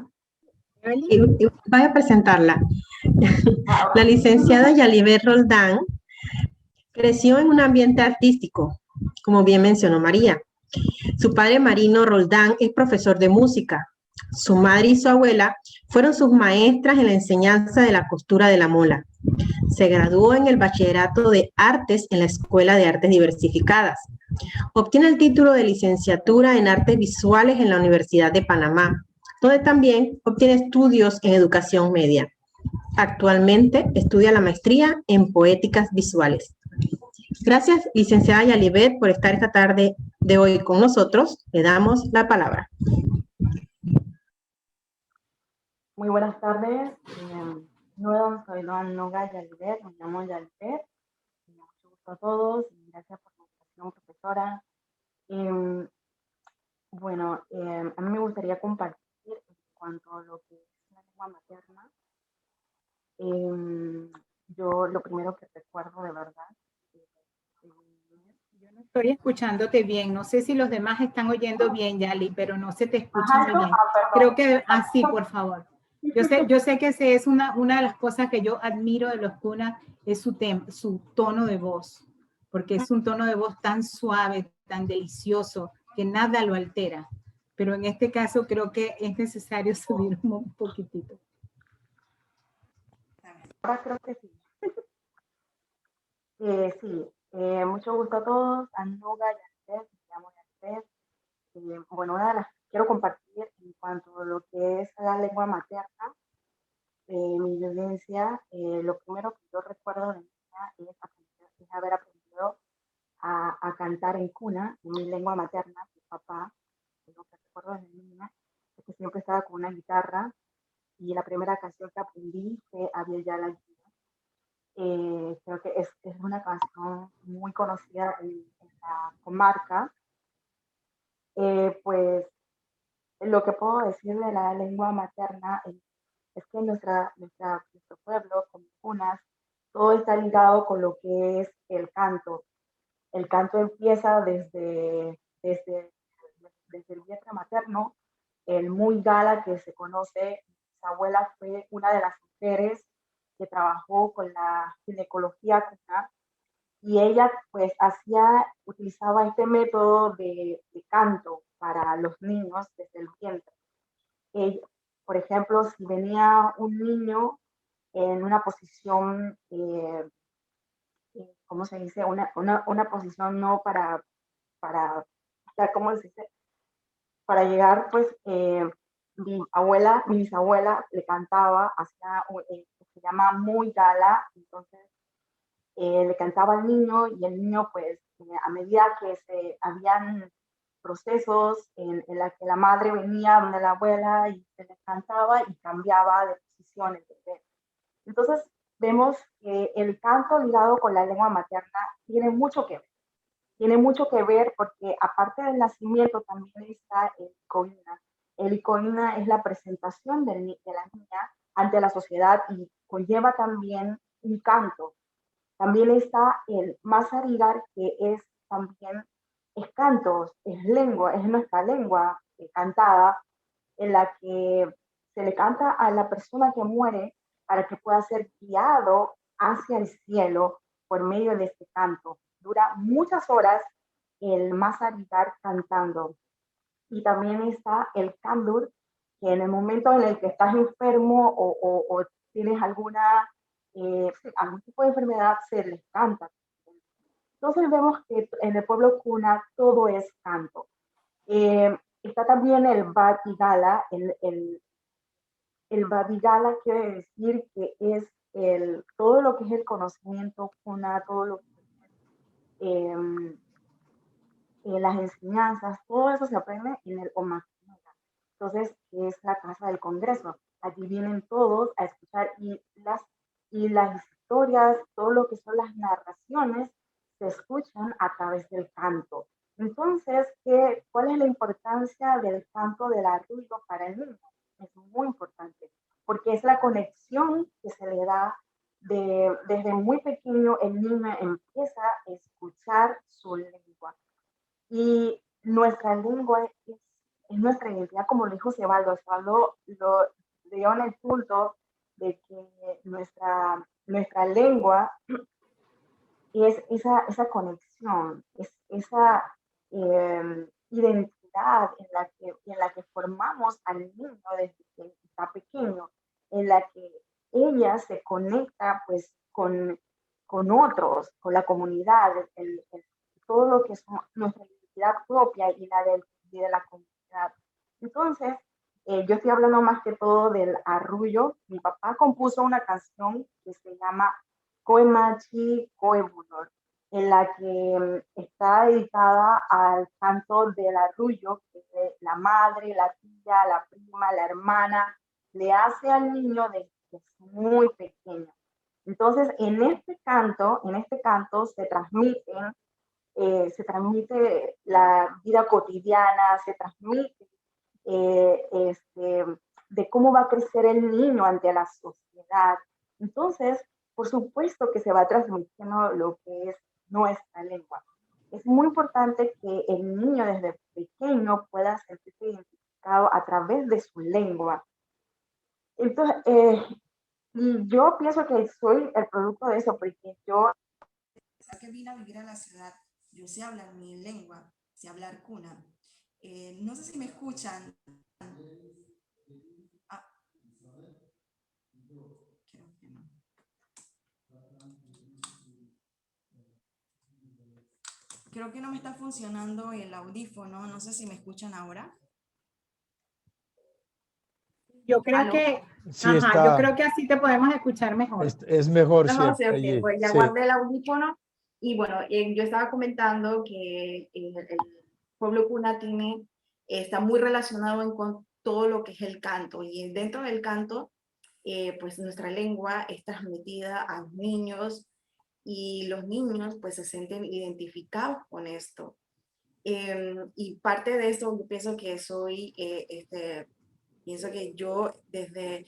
Voy a presentarla. La licenciada Yalibet Roldán creció en un ambiente artístico, como bien mencionó María. Su padre Marino Roldán es profesor de música. Su madre y su abuela fueron sus maestras en la enseñanza de la costura de la mola. Se graduó en el Bachillerato de Artes en la Escuela de Artes Diversificadas. Obtiene el título de licenciatura en Artes Visuales en la Universidad de Panamá, donde también obtiene estudios en Educación Media. Actualmente estudia la maestría en Poéticas Visuales. Gracias, licenciada Yalibet, por estar esta tarde de hoy con nosotros. Le damos la palabra. Muy buenas tardes. Soy Noga Yalibet, me llamo Yalibet. Mucho gusto a todos y gracias por la invitación, profesora. A mí me gustaría compartir en cuanto a lo que es la lengua materna. Yo lo primero que recuerdo de verdad. Yo no estoy escuchándote bien. No sé si los demás están oyendo bien, Yali, pero no se te escucha muy bien. Creo que así, por favor. Yo sé que esa es una de las cosas que yo admiro de los Cuna, es su tono de voz, porque es un tono de voz tan suave, tan delicioso, que nada lo altera. Pero en este caso creo que es necesario subir un poquitito. Ahora creo que sí. Mucho gusto a todos. Anuga Yalibet, me llamo Yalibet. Una de las que quiero compartir en cuanto a lo que es la lengua materna, mi vivencia, lo primero que yo recuerdo de niña es haber aprendido a cantar en cuna, en mi lengua materna, mi papá. Lo que recuerdo de niña es que siempre estaba con una guitarra y la primera canción que aprendí fue Abiel Yala. Creo que es una canción muy conocida en la comarca. Pues lo que puedo decir de la lengua materna es que nuestro pueblo, como cunas, todo está ligado con lo que es el canto. El canto empieza desde el vientre materno, el muy gala que se conoce. Mi abuela fue una de las mujeres que trabajó con la ginecología cuna, y ella pues utilizaba este método de canto para los niños desde el vientre. Por ejemplo, si venía un niño en una posición, ¿cómo se dice? Una posición no para ¿cómo se dice? Para llegar, pues, mi bisabuela le cantaba, se llama muy gala, entonces le cantaba al niño y el niño, pues, a medida que se habían procesos en la que la madre venía donde la abuela y se le cantaba y cambiaba de posiciones. Entonces, vemos que el canto ligado con la lengua materna tiene mucho que ver. Tiene mucho que ver porque aparte del nacimiento también está el icoína. El icoína es la presentación de la niña ante la sociedad y conlleva también un canto. También está el masarigar, que es también, es canto, es lengua, es nuestra lengua cantada, en la que se le canta a la persona que muere para que pueda ser guiado hacia el cielo por medio de este canto. Dura muchas horas el masarigar cantando. Y también está el candur, que en el momento en el que estás enfermo o tienes algún tipo de enfermedad, se les canta. Entonces vemos que en el pueblo Kuna todo es canto. Está también el Badigala. El Badigala quiere decir que es todo lo que es el conocimiento Kuna, todo lo que las enseñanzas, todo eso se aprende en el Omakuna. Entonces, es la casa del Congreso. Allí vienen todos a escuchar y las historias, todo lo que son las narraciones, se escuchan a través del canto. Entonces, ¿cuál es la importancia del canto del arrullo para el niño? Es muy importante, porque es la conexión que se le da desde muy pequeño. El niño empieza a escuchar su lengua. Y nuestra lengua es nuestra identidad, como lo dijo Cebaldo. Cebaldo lo dio en el punto de que nuestra lengua es esa conexión, es esa identidad en la que formamos al niño desde que está pequeño, en la que ella se conecta pues con otros, con la comunidad, todo lo que es nuestra identidad propia y la de la comunidad. Entonces, yo estoy hablando más que todo del arrullo. Mi papá compuso una canción que se llama Koemachi Koebunor, en la que está dedicada al canto del arrullo que la madre, la tía, la prima, la hermana le hace al niño desde que es muy pequeño. Entonces, en este canto se transmite la vida cotidiana, se transmite de cómo va a crecer el niño ante la sociedad. Entonces, por supuesto que se va transmitiendo lo que es nuestra lengua. Es muy importante que el niño desde pequeño pueda sentirse identificado a través de su lengua. Entonces, yo pienso que soy el producto de eso, porque yo que vine a vivir a la ciudad, yo sé hablar mi lengua, sé hablar Kuna. No sé si me escuchan. Ah, creo que no. Creo que no me está funcionando el audífono, no sé si me escuchan ahora. Yo creo ¿Aló? que, Sí, yo creo que así te podemos escuchar mejor. es mejor, Mejor, sí, sí, ok, allí, pues ya sí. guardé el audífono. Y bueno, yo estaba comentando que el pueblo Kuna está muy relacionado con todo lo que es el canto. Y dentro del canto, pues nuestra lengua es transmitida a los niños y los niños pues se sienten identificados con esto. Y parte de esto yo pienso que pienso que yo desde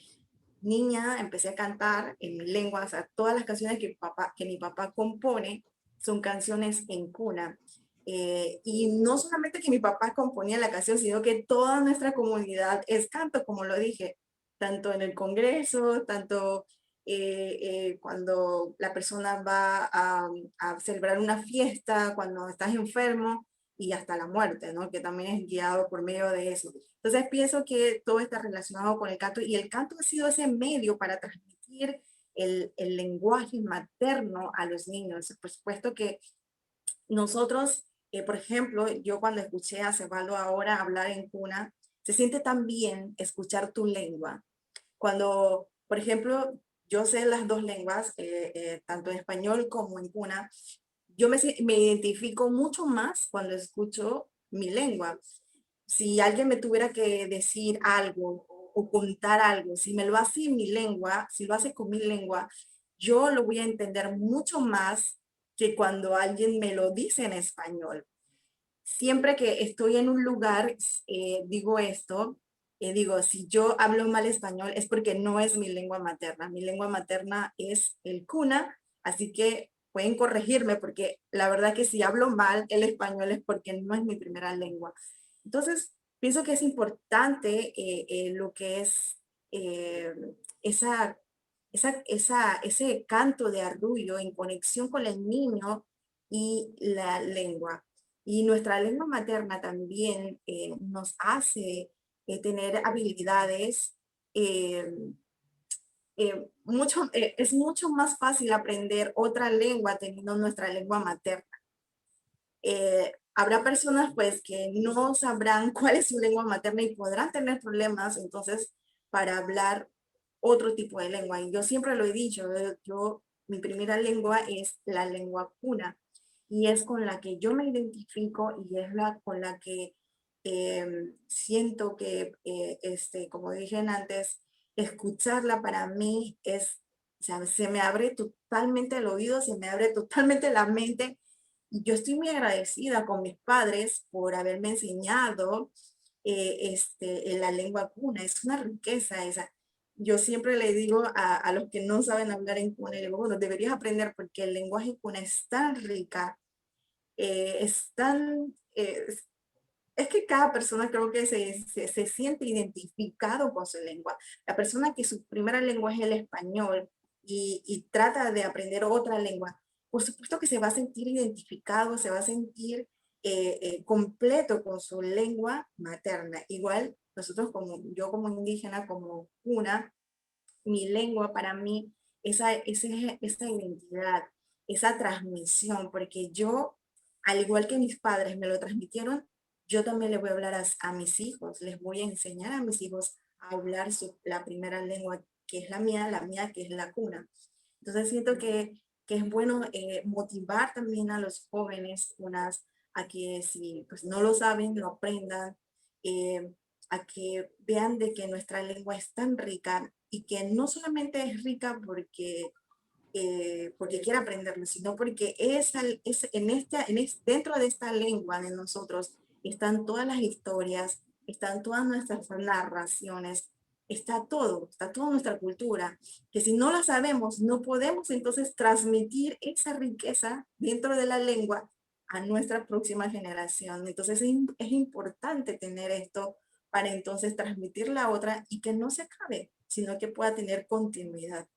niña empecé a cantar en mi lengua. O sea, todas las canciones que mi papá compone son canciones en Kuna. Y no solamente que mi papá componía la canción, sino que toda nuestra comunidad es canto, como lo dije, tanto en el Congreso, tanto cuando la persona va a celebrar una fiesta, cuando estás enfermo y hasta la muerte, ¿no? Que también es guiado por medio de eso. Entonces pienso que todo está relacionado con el canto y el canto ha sido ese medio para transmitir el lenguaje materno a los niños. Por supuesto que nosotros, por ejemplo, yo cuando escuché a Cebaldo ahora hablar en Kuna, se siente tan bien escuchar tu lengua. Cuando, por ejemplo, yo sé las dos lenguas, tanto en español como en Kuna, yo me identifico mucho más cuando escucho mi lengua. Si alguien me tuviera que decir algo o contar algo, si me lo hace en mi lengua, si lo hace con mi lengua, yo lo voy a entender mucho más que cuando alguien me lo dice en español. Siempre que estoy en un lugar, digo esto, digo, si yo hablo mal español es porque no es mi lengua materna. Mi lengua materna es el cuna, así que pueden corregirme porque la verdad que si hablo mal el español es porque no es mi primera lengua. Entonces, pienso que es importante lo que es eh, esa, ese canto de arrullo en conexión con el niño y la lengua. Y nuestra lengua materna también nos hace tener habilidades. eh, es mucho más fácil aprender otra lengua teniendo nuestra lengua materna. Habrá personas pues que no sabrán cuál es su lengua materna y podrán tener problemas entonces para hablar otro tipo de lengua. Y yo siempre lo he dicho, mi primera lengua es la lengua cuna y es con la que yo me identifico y es con la que siento que, como dije antes, escucharla para mí es, o sea, se me abre totalmente el oído, se me abre totalmente la mente y yo estoy muy agradecida con mis padres por haberme enseñado en la lengua cuna. Es una riqueza esa. Yo siempre le digo a los que no saben hablar en cuna, le digo, bueno, deberías aprender porque el lenguaje cuna es tan rica, es tan... es que cada persona creo que se siente identificado con su lengua. La persona que su primera lengua es el español y trata de aprender otra lengua, por supuesto que se va a sentir identificado, se va a sentir completo con su lengua materna. Igual nosotros yo como indígena, como cuna, mi lengua para mí, esa identidad, esa transmisión, porque yo, al igual que mis padres me lo transmitieron, yo también le voy a hablar a mis hijos, les voy a enseñar a mis hijos a hablar la primera lengua que es la mía que es la cuna. Entonces siento que es bueno motivar también a los jóvenes a que si pues, no lo saben, lo aprendan, a que vean de que nuestra lengua es tan rica y que no solamente es rica porque quiera aprenderlo, sino porque dentro de esta lengua de nosotros están todas las historias, están todas nuestras narraciones, está toda nuestra cultura, que si no la sabemos, no podemos entonces transmitir esa riqueza dentro de la lengua a nuestra próxima generación. Entonces es importante tener esto para entonces transmitirla a otra y que no se acabe, sino que pueda tener continuidad.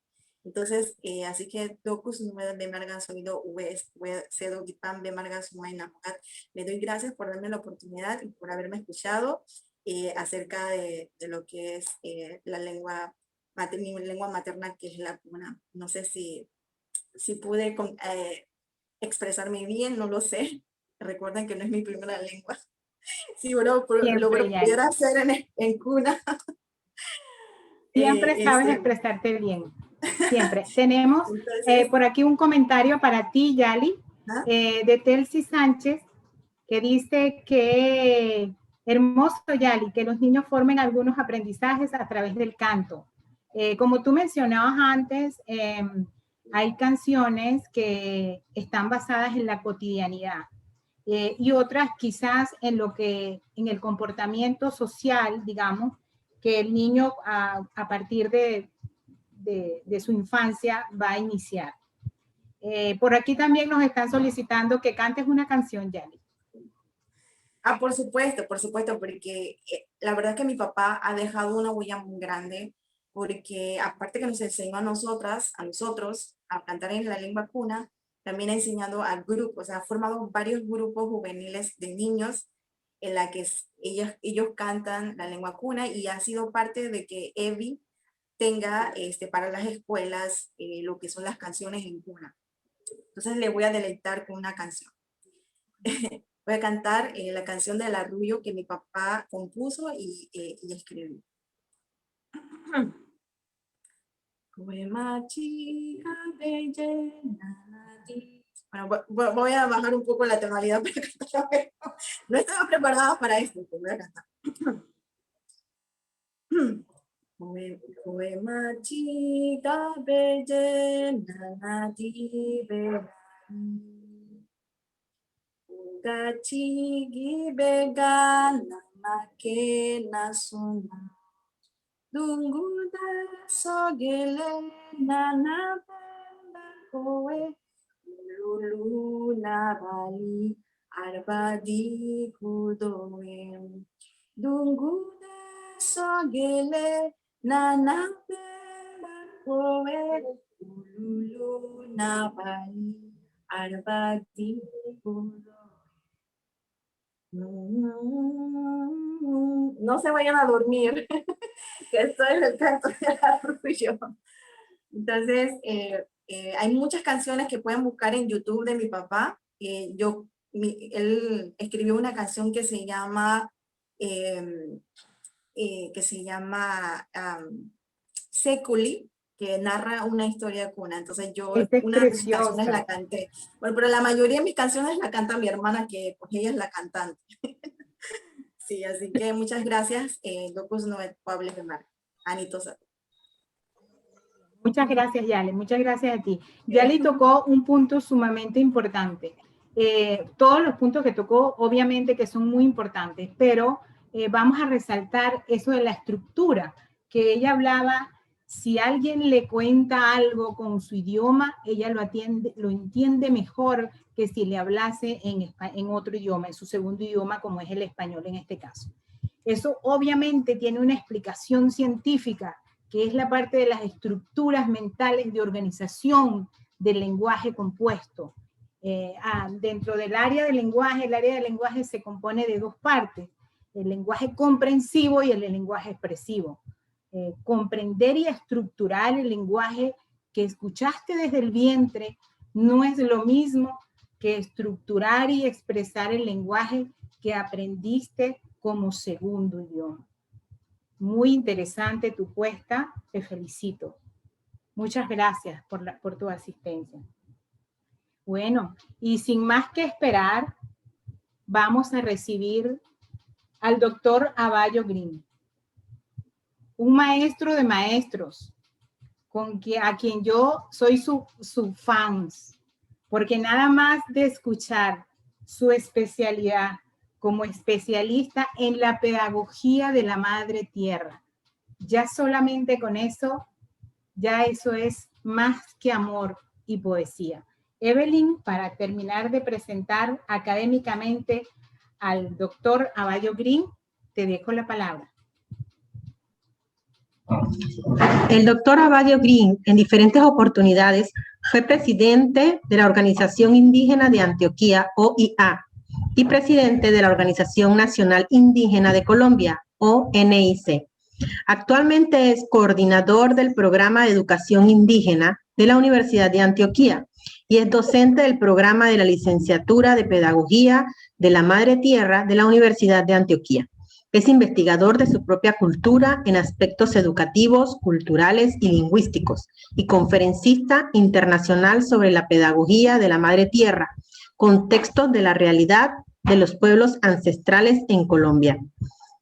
Entonces, así que tokus nueva de margas oído cedo gipam de margas enamorat. Le doy gracias por darme la oportunidad y por haberme escuchado acerca de lo que es mi lengua materna, que es la cuna. No sé si pude expresarme bien, no lo sé. Recuerden que no es mi primera lengua. Sí, bueno, lo Siempre, Yali. pudiera hacer en cuna. Siempre sabes expresarte bien. Siempre. Tenemos entonces, por aquí un comentario para ti, Yali, de Telsi Sánchez, que dice que hermoso, Yali, que los niños formen algunos aprendizajes a través del canto. Como tú mencionabas antes, hay canciones que están basadas en la cotidianidad y otras quizás en el comportamiento social, digamos, que el niño a partir de su infancia va a iniciar. Por aquí también nos están solicitando que cantes una canción, Yali. por supuesto, porque la verdad que mi papá ha dejado una huella muy grande, porque aparte que nos enseñó a nosotros, a cantar en la lengua cuna, también ha enseñado a grupos, ha formado varios grupos juveniles de niños en la que ellos cantan la lengua cuna y ha sido parte de que EVI tenga para las escuelas lo que son las canciones en cuna. Entonces le voy a deleitar con una canción. Voy a cantar la canción del arrullo que mi papá compuso y escribió. Cuema chica bellena Bueno, voy a bajar un poco la tonalidad para cantar, pero no estaba preparada para esto, pues voy a cantar. Poema chica belle nanati belani Gachigi bega namake nasuna Dunguda sogele nanabenda koe Lulu nabali arbadi kudoe Dunguda sogele nanabenda koe Lulu nabali arbadi kudoe. No se vayan a dormir, que esto es el canto del arrullo. Entonces, hay muchas canciones que pueden buscar en YouTube de mi papá. Él escribió una canción que se llama Seculi, que narra una historia de cuna. Entonces yo Esta es una de mis canciones la preciosa. canté. Bueno, pero la mayoría de mis canciones la canta mi hermana, que pues ella es la cantante. Sí, así que muchas gracias. Docus no es Pablo de Mar. Anito. Muchas gracias, Yale. Muchas gracias a ti. Yale tocó un punto sumamente importante. Todos los puntos que tocó, obviamente que son muy importantes, pero vamos a resaltar eso de la estructura, que ella hablaba. Si alguien le cuenta algo con su idioma, ella lo entiende mejor que si le hablase en otro idioma, en su segundo idioma, como es el español en este caso. Eso obviamente tiene una explicación científica, que es la parte de las estructuras mentales de organización del lenguaje compuesto. Dentro del área del lenguaje, el área del lenguaje se compone de dos partes, el lenguaje comprensivo y el lenguaje expresivo. Comprender y estructurar el lenguaje que escuchaste desde el vientre no es lo mismo que estructurar y expresar el lenguaje que aprendiste como segundo idioma. Muy interesante tu puesta, te felicito. Muchas gracias por tu asistencia. Bueno, y sin más que esperar, vamos a recibir al doctor Abayo Green, un maestro de maestros, a quien yo soy su fans, porque nada más de escuchar su especialidad como especialista en la pedagogía de la madre tierra, ya solamente con eso, ya eso es más que amor y poesía. Evelyn, para terminar de presentar académicamente al doctor Abayo Green, te dejo la palabra. El doctor Abayo Green, en diferentes oportunidades, fue presidente de la Organización Indígena de Antioquia, OIA, y presidente de la Organización Nacional Indígena de Colombia, ONIC. Actualmente es coordinador del programa de educación indígena de la Universidad de Antioquia y es docente del programa de la licenciatura de Pedagogía de la Madre Tierra de la Universidad de Antioquia. Es investigador de su propia cultura en aspectos educativos, culturales y lingüísticos y conferencista internacional sobre la pedagogía de la Madre Tierra, contextos de la realidad de los pueblos ancestrales en Colombia.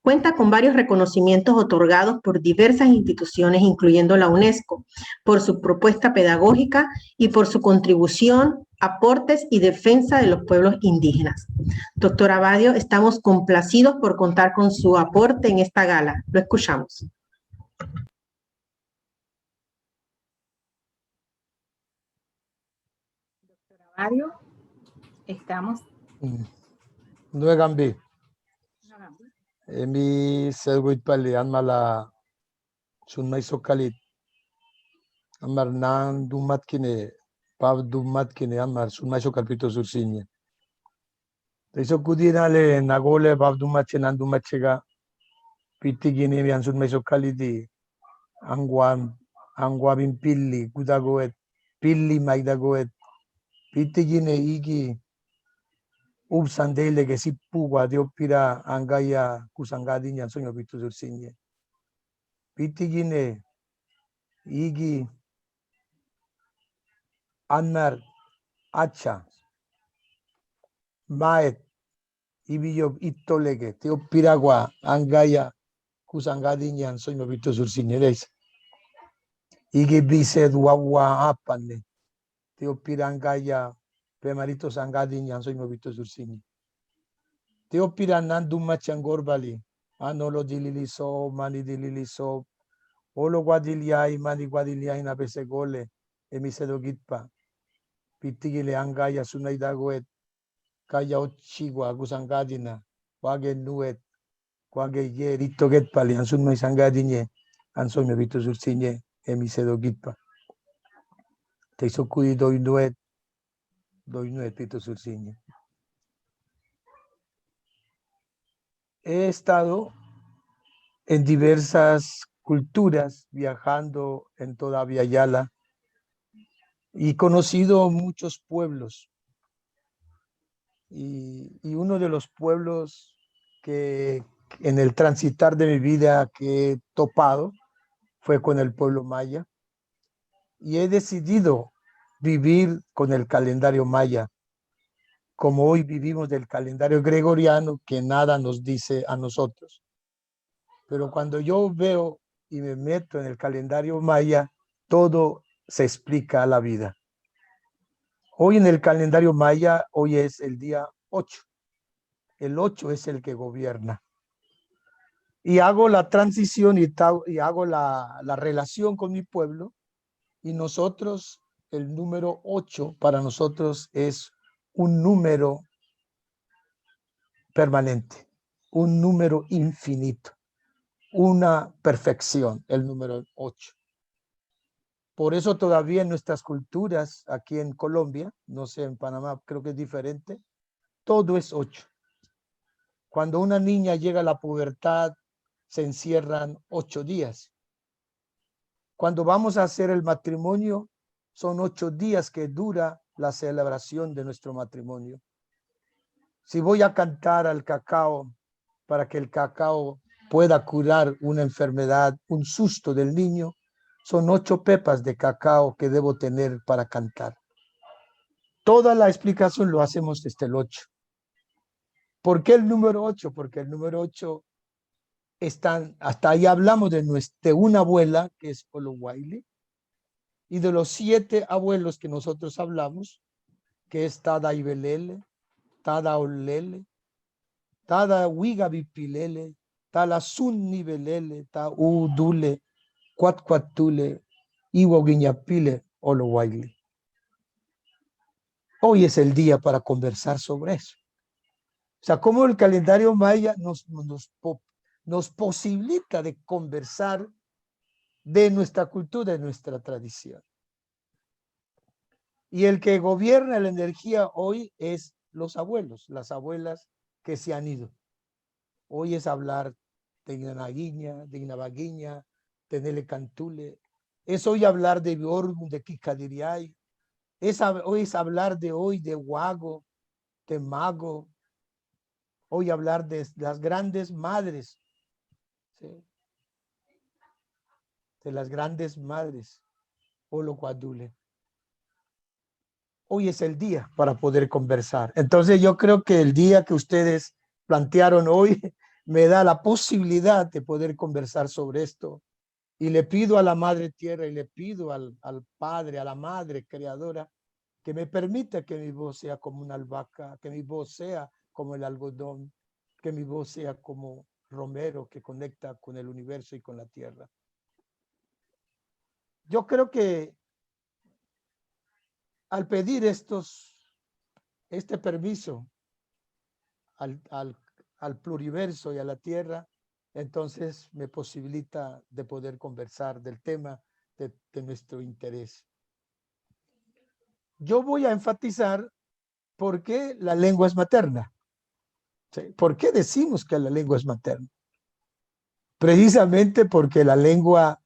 Cuenta con varios reconocimientos otorgados por diversas instituciones, incluyendo la UNESCO, por su propuesta pedagógica y por su contribución, aportes y defensa de los pueblos indígenas. Doctor Abayo, estamos complacidos por contar con su aporte en esta gala. Lo escuchamos. Doctor Abayo, estamos. No Gambi. Mi Selguit Pali, Anmala Sunmai Sokalit, Amar Nan Dumatkine, Pav Dumatkine, Amar Sunmai Sokalpito Sursigne. Eso Kudinale, Nagole, Pav Dumatchen, Andumachega, Pitigini, and Sunmai Sokalidi, Anguabin Pilli, Kudagoet, Pilli Magdagoet, Pitigine Igi. Ubsandele que si puga de opira angaya kusangadinya sonyo bitu sursinye. Pitigine igi anmar acha Maet, Ibiyo Itolege, Teo Piragua, Angaya, Kusangadiñan, soy Movito Surciñeres. Igi Bise Duagua Apane, Teo Pirangaya, Pemarito Sangadiñan, soy Movito Surciñe. Teo Piranandu Machangorbali, Anolo Dililiso, Mani Dililiso, Olo Guadiliai, Mani Guadiliai, Nabese Gole, Emisedo Gitpa, Pitigile Angaya, Sunaidagoet, Kaya Ochigua, Gusangadina, Wage Nuet, Wage Ye, Rito Getpali, Ansun Maisangadine, Anson Mevito Surciñe, Emisedo Gitpa. Te hizo cuid doy nuet, Pito Surciñe. He estado en diversas culturas, viajando en toda Viayala, y conocido muchos pueblos. Y uno de los pueblos que en el transitar de mi vida que he topado fue con el pueblo maya. Y he decidido vivir con el calendario maya, como hoy vivimos del calendario gregoriano, que nada nos dice a nosotros. Pero cuando yo veo y me meto en el calendario maya, todo se explica a la vida. Hoy en el calendario maya, hoy es el día 8. El 8 es el que gobierna. Y hago la transición y hago la relación con mi pueblo. Y nosotros, el número 8 para nosotros es un número permanente, un número infinito, una perfección, el número 8. Por eso todavía en nuestras culturas, aquí en Colombia, no sé, en Panamá creo que es diferente, todo es 8. Cuando una niña llega a la pubertad, se encierran 8 días. Cuando vamos a hacer el matrimonio, son 8 días que dura la celebración de nuestro matrimonio. Si voy a cantar al cacao para que el cacao pueda curar una enfermedad, un susto del niño, son 8 pepas de cacao que debo tener para cantar. Toda la explicación lo hacemos desde el 8. ¿Por qué el número 8? Porque el número 8 hasta ahí hablamos de una abuela que es Olowaile y de los 7 abuelos que nosotros hablamos, que es Tada Ibelele, Tada Olele, Tada Wigabipilele, Tala Sunnibelele, Ta Udule, Cuatcuatule, Iwoguiñapile, Olowaile. Hoy es el día para conversar sobre eso. O sea, cómo el calendario maya nos posibilita de conversar de nuestra cultura, de nuestra tradición. Y el que gobierna la energía hoy es los abuelos, las abuelas que se han ido. Hoy es hablar de Inanaguiña, de Inabaguiña, de Nelecantule. Es hoy hablar de Biorgun, de Kikadiriay. Hoy es hablar de Huago, de Mago. Hoy hablar de las grandes madres. ¿Sí? De las grandes madres. Olocuadule. Hoy es el día para poder conversar. Entonces yo creo que el día que ustedes plantearon hoy me da la posibilidad de poder conversar sobre esto. Y le pido a la Madre Tierra y le pido al Padre, a la Madre Creadora, que me permita que mi voz sea como una albahaca, que mi voz sea como el algodón, que mi voz sea como romero que conecta con el universo y con la tierra. Yo creo que al pedir este permiso al pluriverso y a la tierra, entonces me posibilita de poder conversar del tema de nuestro interés. Yo voy a enfatizar por qué la lengua es materna. ¿Sí? ¿Por qué decimos que la lengua es materna? Precisamente porque la lengua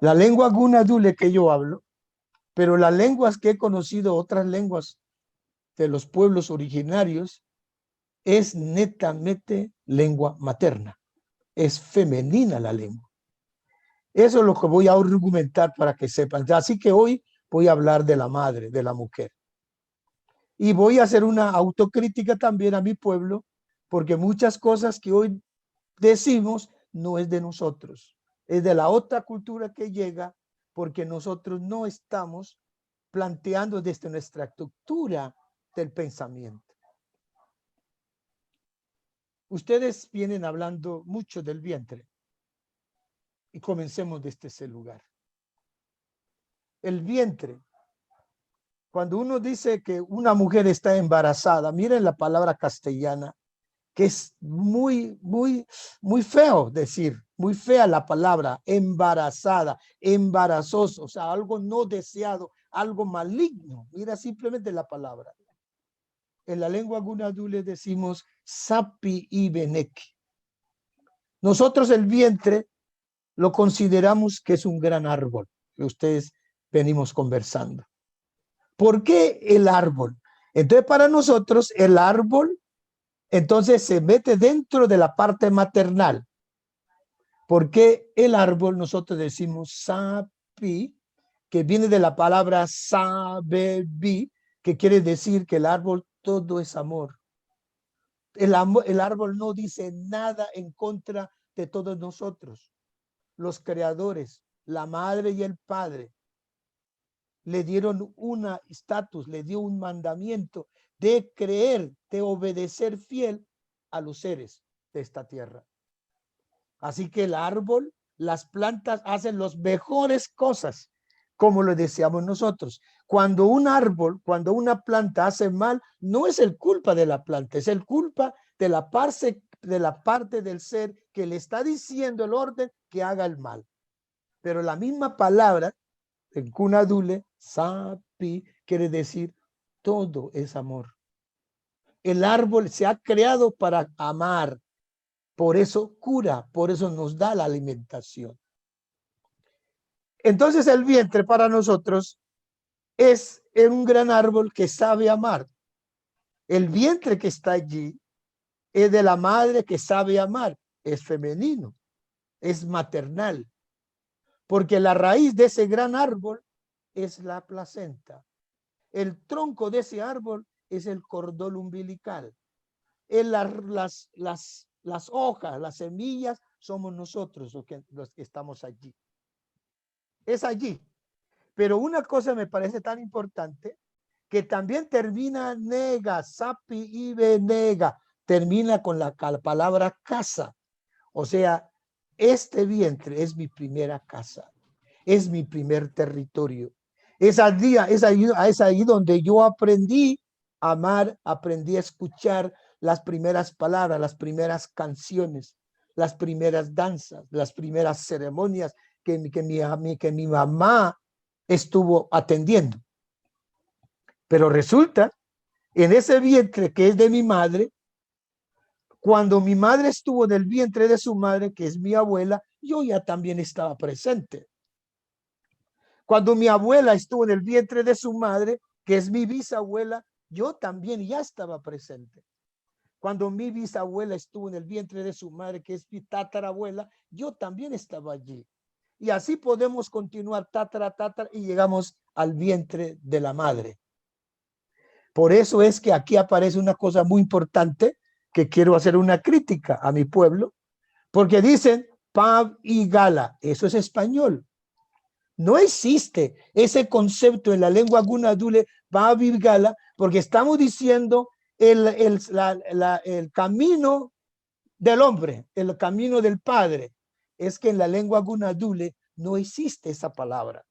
gunadule que yo hablo, pero las lenguas que he conocido, otras lenguas de los pueblos originarios, es netamente lengua materna. Es femenina la lengua. Eso es lo que voy a argumentar para que sepan. Así que hoy voy a hablar de la madre, de la mujer. Y voy a hacer una autocrítica también a mi pueblo, porque muchas cosas que hoy decimos no es de nosotros, es de la otra cultura que llega, porque nosotros no estamos planteando desde nuestra estructura del pensamiento. Ustedes vienen hablando mucho del vientre y comencemos desde ese lugar. El vientre, cuando uno dice que una mujer está embarazada, miren la palabra castellana, que es muy feo decir, muy fea la palabra, embarazada, embarazoso, o sea, algo no deseado, algo maligno. Mira simplemente la palabra. En la lengua gunadú le decimos sapi y beneki. Nosotros el vientre lo consideramos que es un gran árbol, que ustedes venimos conversando. ¿Por qué el árbol? Entonces para nosotros el árbol entonces se mete dentro de la parte maternal. Porque el árbol nosotros decimos sapi, que viene de la palabra sabebi, que quiere decir que el árbol todo es amor. El árbol no dice nada en contra de todos nosotros. Los creadores, la madre y el padre, le dieron un estatus, le dio un mandamiento de creer, de obedecer fiel a los seres de esta tierra. Así que el árbol, las plantas hacen las mejores cosas, como lo deseamos nosotros. Cuando un árbol, cuando una planta hace mal, no es el culpa de la planta, es el culpa de la parte del ser que le está diciendo el orden que haga el mal. Pero la misma palabra, en Cunadule, sapi, quiere decir todo es amor. El árbol se ha creado para amar, por eso cura, por eso nos da la alimentación. Entonces el vientre para nosotros es un gran árbol que sabe amar. El vientre que está allí es de la madre que sabe amar, es femenino, es maternal, porque la raíz de ese gran árbol es la placenta. El tronco de ese árbol es el cordón umbilical. Las hojas, las semillas, somos nosotros los que estamos allí. Es allí. Pero una cosa me parece tan importante, que también termina nega, sapi y benega, termina con la palabra casa. O sea, este vientre es mi primera casa, es mi primer territorio. Es ahí donde yo aprendí a amar, aprendí a escuchar las primeras palabras, las primeras canciones, las primeras danzas, las primeras ceremonias que mi mamá estuvo atendiendo. Pero resulta, en ese vientre que es de mi madre, cuando mi madre estuvo en el vientre de su madre, que es mi abuela, yo ya también estaba presente. Cuando mi abuela estuvo en el vientre de su madre, que es mi bisabuela, yo también ya estaba presente. Cuando mi bisabuela estuvo en el vientre de su madre, que es mi tatarabuela, yo también estaba allí. Y así podemos continuar tatara, y llegamos al vientre de la madre. Por eso es que aquí aparece una cosa muy importante, que quiero hacer una crítica a mi pueblo, porque dicen Pav y Gala, eso es español. No existe ese concepto en la lengua gunadule, Pav y Gala, porque estamos diciendo el camino del hombre, el camino del padre. Es que en la lengua gunadule no existe esa palabra.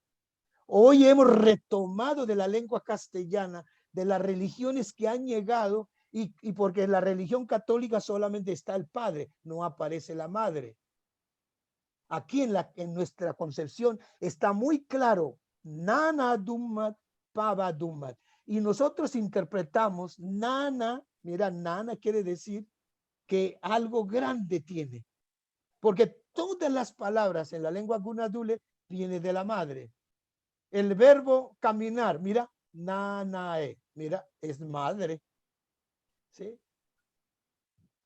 Hoy hemos retomado de la lengua castellana, de las religiones que han llegado, y porque en la religión católica solamente está el padre, no aparece la madre. Aquí en nuestra concepción está muy claro, nana dummat, pava dummat. Y nosotros interpretamos nana, mira, nana quiere decir que algo grande tiene. Porque todas las palabras en la lengua gunadule vienen de la madre. El verbo caminar, mira, nanae, mira, es madre. ¿Sí?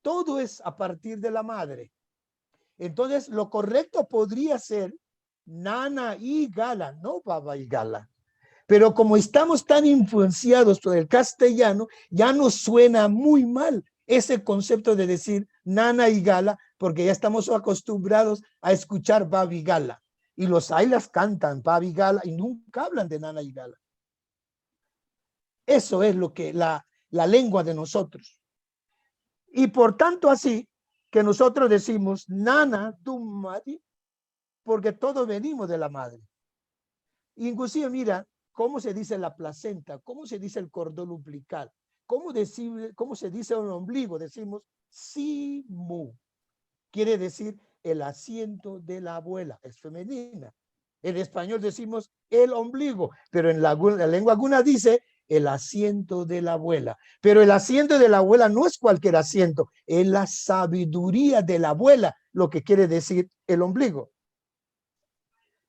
Todo es a partir de la madre. Entonces, lo correcto podría ser nana y gala, no baba y gala. Pero como estamos tan influenciados por el castellano, ya nos suena muy mal ese concepto de decir nana y gala, porque ya estamos acostumbrados a escuchar babi gala. Y los aylas cantan babi gala y nunca hablan de nana y gala. Eso es lo que la lengua de nosotros. Y por tanto así que nosotros decimos nana dumadi, porque todos venimos de la madre. Inclusive mira cómo se dice la placenta, cómo se dice el cordón umbilical, cómo se dice el ombligo. Decimos simu, quiere decir el asiento de la abuela, es femenina. En español decimos el ombligo, pero en la lengua guna dice el asiento de la abuela. Pero el asiento de la abuela no es cualquier asiento, es la sabiduría de la abuela, lo que quiere decir el ombligo.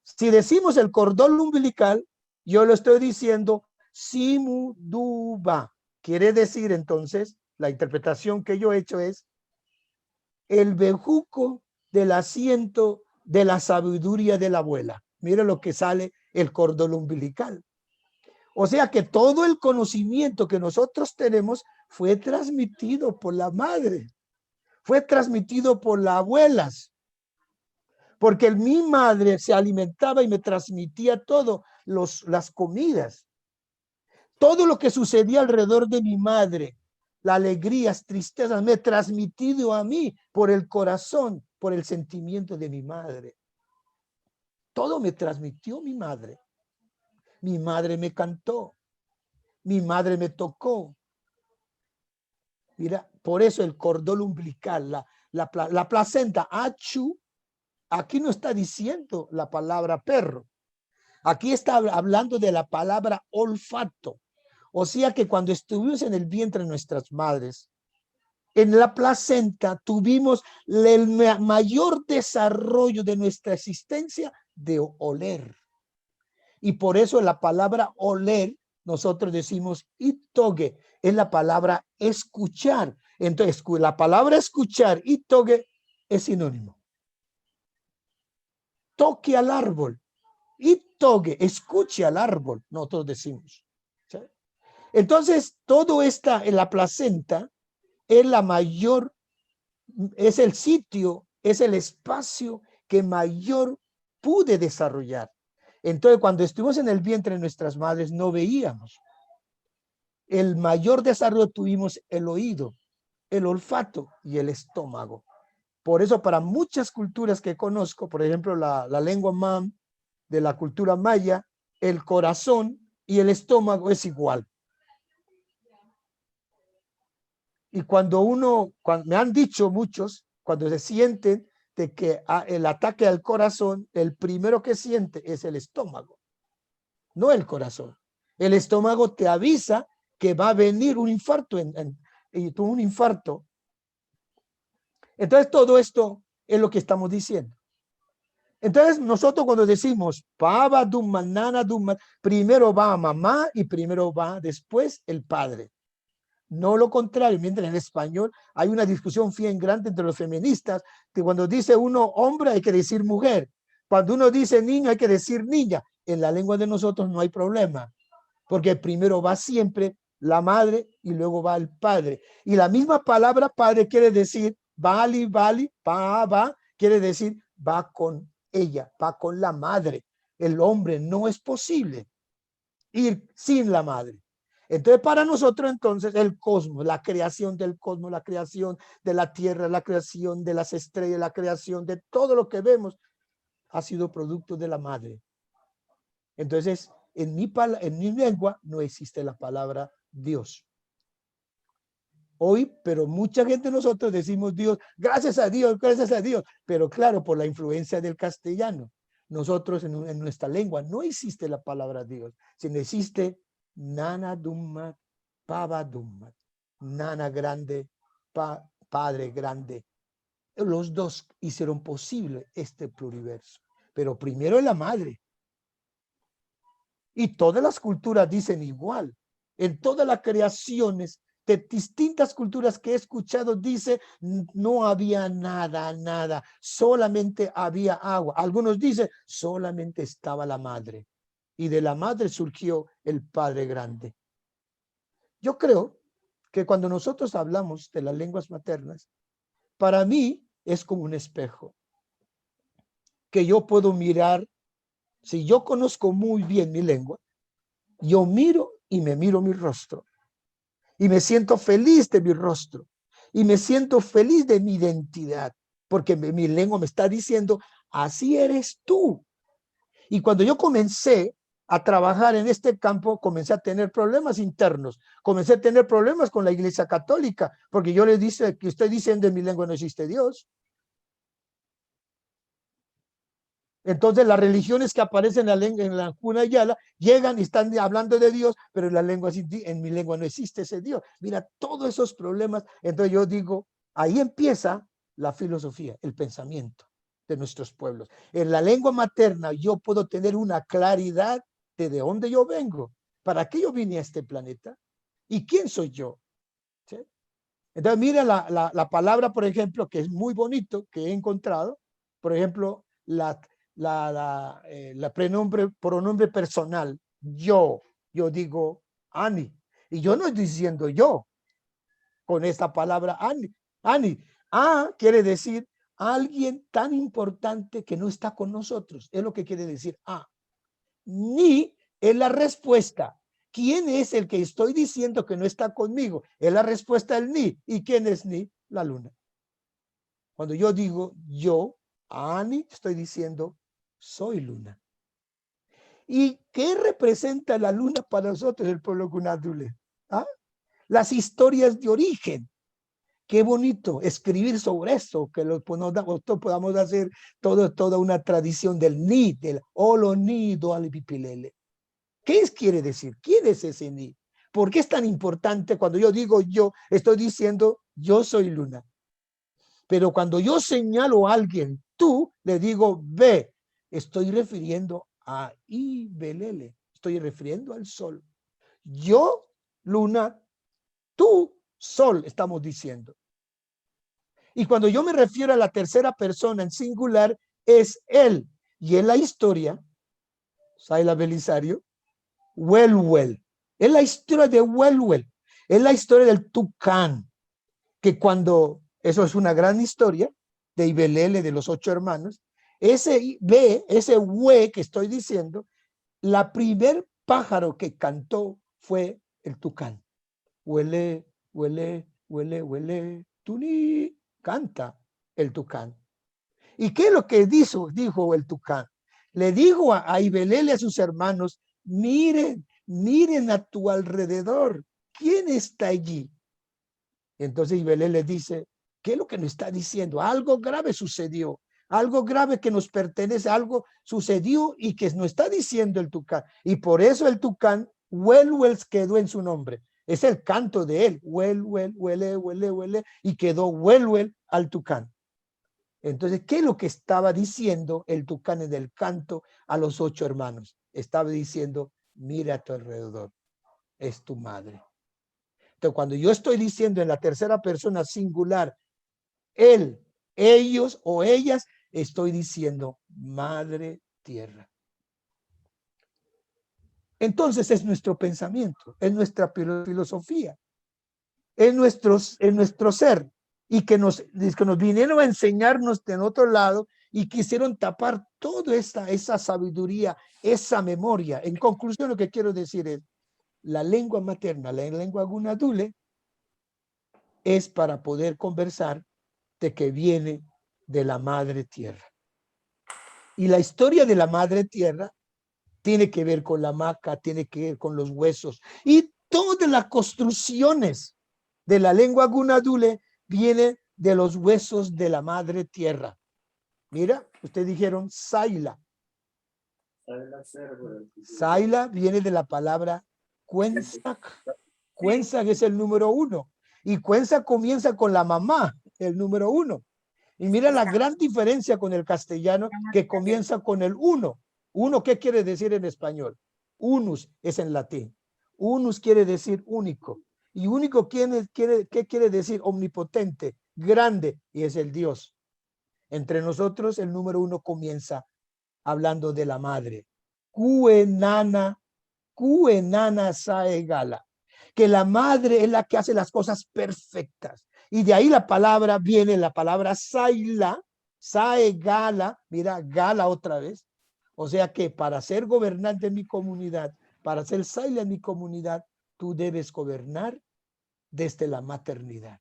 Si decimos el cordón umbilical, yo lo estoy diciendo simuduba. Quiere decir entonces, la interpretación que yo he hecho es el bejuco del asiento de la sabiduría de la abuela. Mira lo que sale el cordón umbilical. O sea que todo el conocimiento que nosotros tenemos fue transmitido por la madre, fue transmitido por las abuelas. Porque mi madre se alimentaba y me transmitía todo, las comidas. Todo lo que sucedía alrededor de mi madre, las alegrías, tristezas, me transmitido a mí por el corazón, por el sentimiento de mi madre. Todo me transmitió mi madre. Mi madre me cantó. Mi madre me tocó. Mira, por eso el cordón umbilical, la placenta, achu, aquí no está diciendo la palabra perro. Aquí está hablando de la palabra olfato. O sea que cuando estuvimos en el vientre de nuestras madres, en la placenta tuvimos el mayor desarrollo de nuestra existencia de oler. Y por eso la palabra oler, nosotros decimos itoge, es la palabra escuchar. Entonces, la palabra escuchar, itoge, es sinónimo. Toque al árbol. Itoge, escuche al árbol, nosotros decimos. ¿Sí? Entonces, todo está en la placenta, es la mayor, es el sitio, es el espacio que mayor pude desarrollar. Entonces, cuando estuvimos en el vientre de nuestras madres, no veíamos. El mayor desarrollo tuvimos el oído, el olfato y el estómago. Por eso, para muchas culturas que conozco, por ejemplo, la lengua mam de la cultura maya, el corazón y el estómago es igual. Y cuando me han dicho muchos, cuando se sienten de que el ataque al corazón, el primero que siente es el estómago, no el corazón. El estómago te avisa que va a venir un infarto, un infarto. Entonces todo esto es lo que estamos diciendo. Entonces nosotros cuando decimos pava dumma, nana dumma, primero va mamá y primero va después el padre. No lo contrario, mientras en español hay una discusión bien grande entre los feministas, que cuando dice uno hombre hay que decir mujer, cuando uno dice niño hay que decir niña. En la lengua de nosotros no hay problema, porque primero va siempre la madre y luego va el padre. Y la misma palabra padre quiere decir vali, va, quiere decir va con ella, va con la madre. El hombre no es posible ir sin la madre. Entonces, para nosotros, entonces, el cosmos, la creación del cosmos, la creación de la tierra, la creación de las estrellas, la creación de todo lo que vemos, ha sido producto de la madre. Entonces, en mi lengua no existe la palabra Dios. Hoy, pero mucha gente nosotros decimos Dios, gracias a Dios, pero claro, por la influencia del castellano. Nosotros en nuestra lengua no existe la palabra Dios, sino existe nana dummat, pava dummat, nana grande, padre grande. Los dos hicieron posible este pluriverso, pero primero es la madre. Y todas las culturas dicen igual. En todas las creaciones de distintas culturas que he escuchado dice no había nada, solamente había agua. Algunos dicen solamente estaba la madre. y de la madre surgió el Padre grande. Yo creo que cuando nosotros hablamos de las lenguas maternas, para mí es como un espejo que yo puedo mirar. Si yo conozco muy bien mi lengua, yo miro y me miro mi rostro y me siento feliz de mi rostro y me siento feliz de mi identidad, porque mi lengua me está diciendo, así eres tú. Y cuando yo comencé a trabajar en este campo, comencé a tener problemas internos, comencé a tener problemas con la Iglesia Católica, porque yo les dije que estoy diciendo en mi lengua no existe Dios. Entonces las religiones que aparecen en la cuna yala llegan y están hablando de Dios, pero en mi lengua no existe ese Dios. Mira, todos esos problemas. Entonces yo digo, ahí empieza la filosofía, el pensamiento de nuestros pueblos. En la lengua materna yo puedo tener una claridad de dónde yo vengo, para qué yo vine a este planeta y quién soy yo. ¿Sí? Entonces mira la palabra, por ejemplo, que es muy bonito, que he encontrado, por ejemplo, la pronombre personal, yo digo Ani, y yo no estoy diciendo yo con esta palabra Ani. Quiere decir alguien tan importante que no está con nosotros, es lo que quiere decir Ni es la respuesta. ¿Quién es el que estoy diciendo que no está conmigo? Es la respuesta del ni. ¿Y quién es ni? La luna. Cuando yo digo yo, Ani, estoy diciendo soy luna. ¿Y qué representa la luna para nosotros, el pueblo Gunadule? Las historias de origen. Qué bonito escribir sobre eso, que nosotros podamos hacer toda una tradición del ni, del olo nido al pipilele. ¿Qué quiere decir? ¿Quién es ese ni? ¿Por qué es tan importante cuando yo digo yo, estoy diciendo yo soy luna? Pero cuando yo señalo a alguien, tú, le digo ve, estoy refiriendo a Ibelele, estoy refiriendo al sol. Yo, luna, tú, sol, estamos diciendo. Y cuando yo me refiero a la tercera persona en singular, es él. Y en la historia, Saila Belisario, Welwel. Es la historia de Welwel. Es la historia del Tucán. Que cuando, eso es una gran historia, de Ibelele, de los 8 hermanos, ese hue que estoy diciendo, la primer pájaro que cantó fue el tucán. Huele, huele, huele, huele, tuní, canta el tucán. ¿Y qué es lo que dijo el tucán? Le dijo a Ibelele, a sus hermanos, miren a tu alrededor, ¿quién está allí? Entonces Ibelele dice, ¿qué es lo que nos está diciendo? Algo grave sucedió, algo grave que nos pertenece, algo sucedió y que nos está diciendo el tucán. Y por eso el tucán, Welwel, quedó en su nombre. Es el canto de él, Welwel, huele, huele, huele, y quedó Welwel al tucán. Entonces, ¿qué es lo que estaba diciendo el tucán en el canto a los 8 hermanos? Estaba diciendo, mira a tu alrededor, es tu madre. Entonces, cuando yo estoy diciendo en la tercera persona singular, él, ellos o ellas, estoy diciendo Madre Tierra. Entonces es nuestro pensamiento, es nuestra filosofía, es nuestro ser, y que nos vinieron a enseñarnos de otro lado y quisieron tapar toda esa sabiduría, esa memoria. En conclusión, lo que quiero decir es, la lengua materna, la lengua gunadule, es para poder conversar de que viene de la madre tierra. Y la historia de la madre tierra tiene que ver con la maca, tiene que ver con los huesos. Y todas las construcciones de la lengua gunadule vienen de los huesos de la madre tierra. Mira, ustedes dijeron Saila. Saila viene de la palabra Cuensac. Cuensac es el número 1. Y Cuensac comienza con la mamá, el número 1. Y mira la gran diferencia con el castellano, que comienza con el 1. Uno, ¿qué quiere decir en español? Unus es en latín. Unus quiere decir único. Y único, ¿qué quiere decir? Omnipotente, grande, y es el Dios. Entre nosotros, el número 1 comienza hablando de la madre. Kuenana Saegala, que la madre es la que hace las cosas perfectas. Y de ahí la palabra viene, la palabra Saila, Saegala, mira, Gala otra vez. O sea que para ser gobernante en mi comunidad, para ser Saila en mi comunidad, tú debes gobernar desde la maternidad,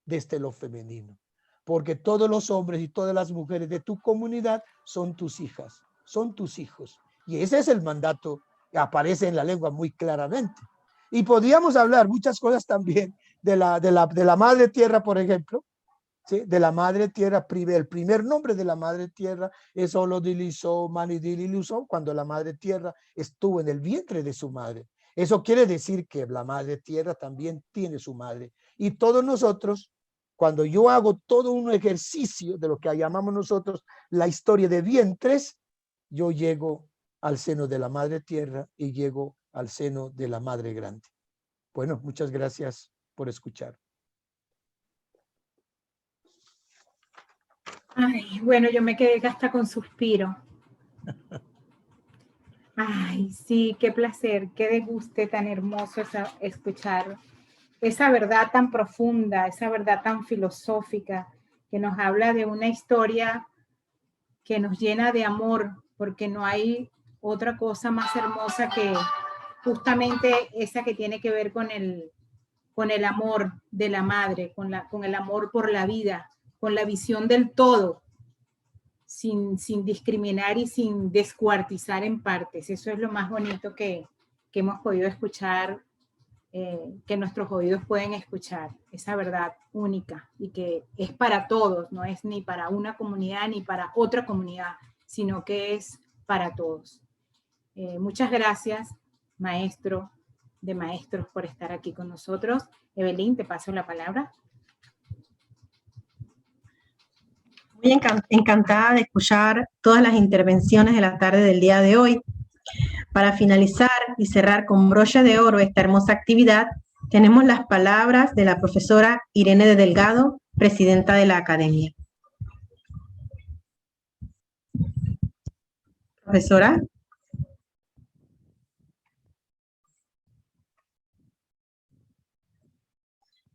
desde lo femenino. Porque todos los hombres y todas las mujeres de tu comunidad son tus hijas, son tus hijos. Y ese es el mandato que aparece en la lengua muy claramente. Y podríamos hablar muchas cosas también de la madre tierra, por ejemplo, ¿sí? De la madre tierra, el primer nombre de la madre tierra es Olodiliso Manidililuso, cuando la madre tierra estuvo en el vientre de su madre. Eso quiere decir que la madre tierra también tiene su madre. Y todos nosotros, cuando yo hago todo un ejercicio de lo que llamamos nosotros la historia de vientres, yo llego al seno de la madre tierra y llego al seno de la madre grande. Bueno, muchas gracias por escuchar. Ay, bueno, yo me quedé hasta con suspiro. Ay, sí, qué placer, qué deguste tan hermoso escuchar esa verdad tan profunda, esa verdad tan filosófica que nos habla de una historia que nos llena de amor, porque no hay otra cosa más hermosa que justamente esa que tiene que ver con el amor de la madre, con el amor por la vida, con la visión del todo, sin discriminar y sin descuartizar en partes. Eso es lo más bonito que hemos podido escuchar, que nuestros oídos pueden escuchar, esa verdad única y que es para todos, no es ni para una comunidad ni para otra comunidad, sino que es para todos. Muchas gracias, maestro de maestros, por estar aquí con nosotros. Evelyn, te paso la palabra. Muy encantada de escuchar todas las intervenciones de la tarde del día de hoy. Para finalizar y cerrar con brocha de oro esta hermosa actividad, tenemos las palabras de la profesora Irene de Delgado, presidenta de la Academia. Profesora.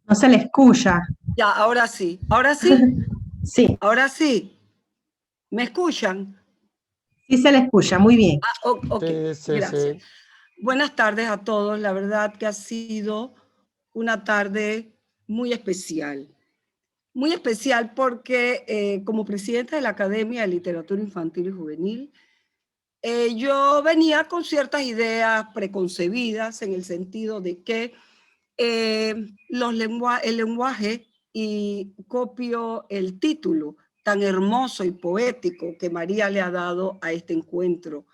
No se le escucha. Ya, ahora sí. ¿Ahora sí? Sí. Ahora sí. ¿Me escuchan? Sí se le escucha, muy bien. Ok, gracias. Buenas tardes a todos. La verdad que ha sido una tarde muy especial. Muy especial porque como presidenta de la Academia de Literatura Infantil y Juvenil, yo venía con ciertas ideas preconcebidas en el sentido de que el lenguaje, y copio el título tan hermoso y poético que María le ha dado a este encuentro,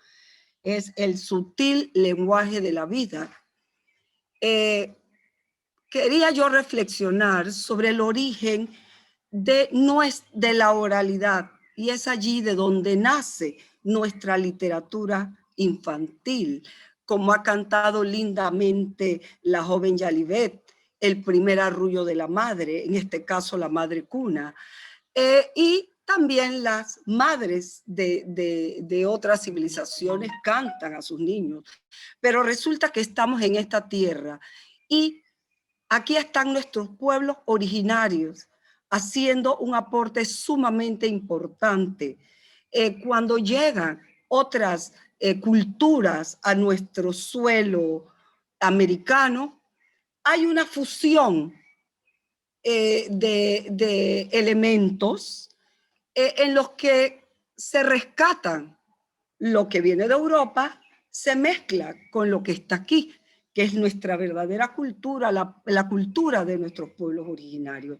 es el sutil lenguaje de la vida. Quería yo reflexionar sobre el origen de la oralidad, y es allí de donde nace nuestra literatura infantil, como ha cantado lindamente la joven Yalibet, el primer arrullo de la madre, en este caso la madre cuna, y también las madres de otras civilizaciones cantan a sus niños, pero resulta que estamos en esta tierra y aquí están nuestros pueblos originarios haciendo un aporte sumamente importante. Cuando llegan otras culturas a nuestro suelo americano, hay una fusión de elementos en los que se rescatan lo que viene de Europa, se mezcla con lo que está aquí, que es nuestra verdadera cultura, la cultura de nuestros pueblos originarios.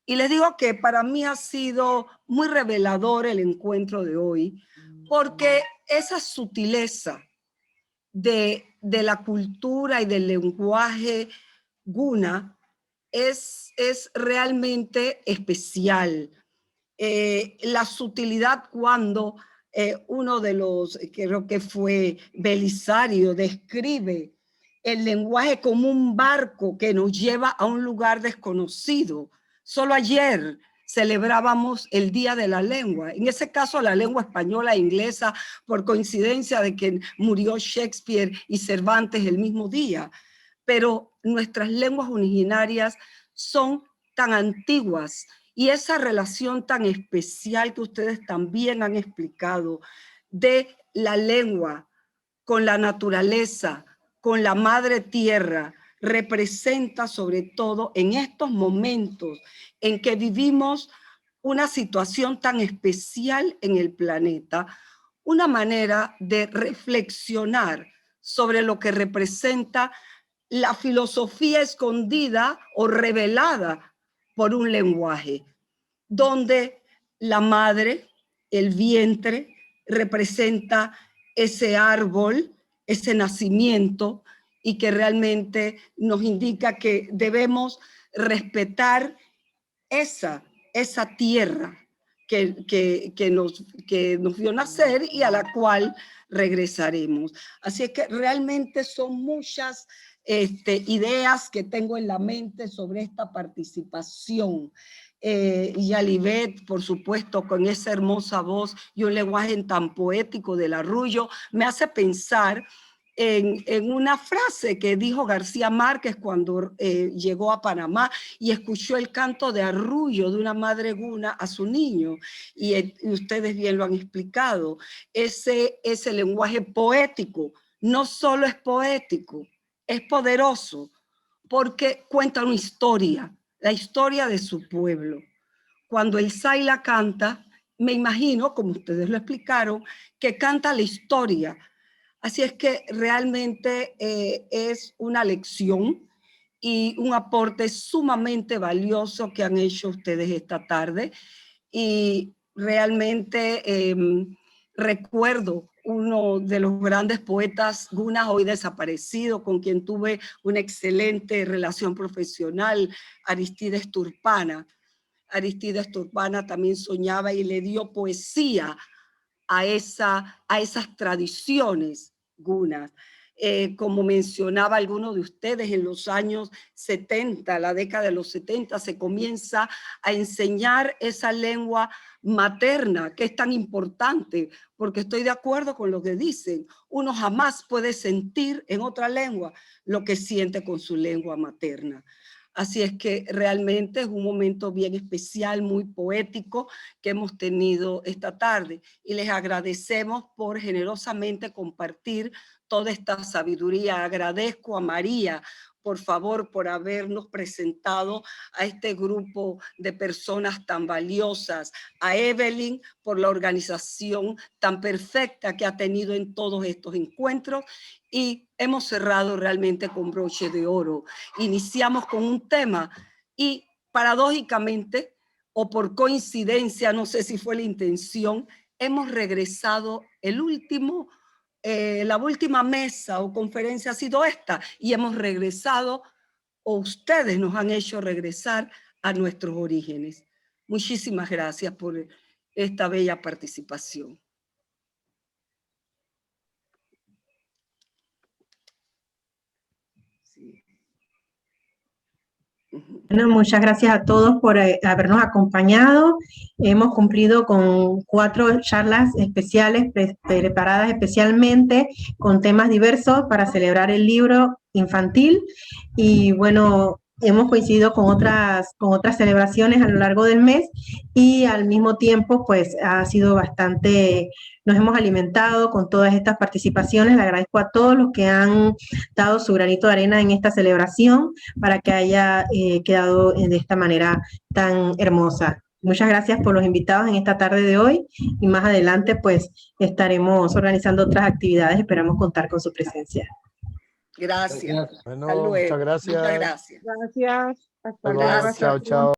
Y les digo que para mí ha sido muy revelador el encuentro de hoy, porque esa sutileza de la cultura y del lenguaje guna es realmente especial. La sutilidad cuando uno de los, creo que fue Belisario, describe el lenguaje como un barco que nos lleva a un lugar desconocido. Solo ayer celebrábamos el Día de la Lengua. En ese caso, la lengua española e inglesa, por coincidencia de que murió Shakespeare y Cervantes el mismo día. Pero nuestras lenguas originarias son tan antiguas y esa relación tan especial que ustedes también han explicado de la lengua con la naturaleza, con la madre tierra, representa sobre todo en estos momentos en que vivimos una situación tan especial en el planeta, una manera de reflexionar sobre lo que representa la filosofía escondida o revelada por un lenguaje, donde la madre, el vientre, representa ese árbol, ese nacimiento, y que realmente nos indica que debemos respetar esa tierra que nos vio nacer y a la cual regresaremos. Así es que realmente son muchas ideas que tengo en la mente sobre esta participación. Y Yalibet, por supuesto, con esa hermosa voz y un lenguaje tan poético del Arrullo, me hace pensar en una frase que dijo García Márquez cuando llegó a Panamá y escuchó el canto de arrullo de una madre guna a su niño. Y ustedes bien lo han explicado. Ese lenguaje poético no solo es poético, es poderoso porque cuenta una historia, la historia de su pueblo. Cuando el Saila canta, me imagino, como ustedes lo explicaron, que canta la historia. Así es que realmente es una lección y un aporte sumamente valioso que han hecho ustedes esta tarde. Y realmente recuerdo uno de los grandes poetas gunas hoy desaparecido, con quien tuve una excelente relación profesional, Aristides Turpana. Aristides Turpana también soñaba y le dio poesía a esas tradiciones gunas. Como mencionaba alguno de ustedes, en los años 70, la década de los 70, se comienza a enseñar esa lengua materna, que es tan importante, porque estoy de acuerdo con lo que dicen. Uno jamás puede sentir en otra lengua lo que siente con su lengua materna. Así es que realmente es un momento bien especial, muy poético que hemos tenido esta tarde. Y les agradecemos por generosamente compartir toda esta sabiduría. Agradezco a María, por favor, por habernos presentado a este grupo de personas tan valiosas. A Evelyn, por la organización tan perfecta que ha tenido en todos estos encuentros. Y hemos cerrado realmente con broche de oro. Iniciamos con un tema y paradójicamente, o por coincidencia, no sé si fue la intención, hemos regresado la última mesa o conferencia ha sido esta, y hemos regresado, o ustedes nos han hecho regresar a nuestros orígenes. Muchísimas gracias por esta bella participación. Bueno, muchas gracias a todos por habernos acompañado. Hemos cumplido con 4 charlas especiales preparadas especialmente con temas diversos para celebrar el libro infantil. Y bueno, hemos coincidido con otras celebraciones a lo largo del mes y al mismo tiempo pues ha sido bastante, nos hemos alimentado con todas estas participaciones. Le agradezco a todos los que han dado su granito de arena en esta celebración para que haya quedado de esta manera tan hermosa. Muchas gracias por los invitados en esta tarde de hoy y más adelante pues estaremos organizando otras actividades. Esperamos contar con su presencia. Gracias. Bueno, Hasta luego. muchas gracias. Muchas gracias. Gracias. Hasta Hasta luego. luego. Chao, chao.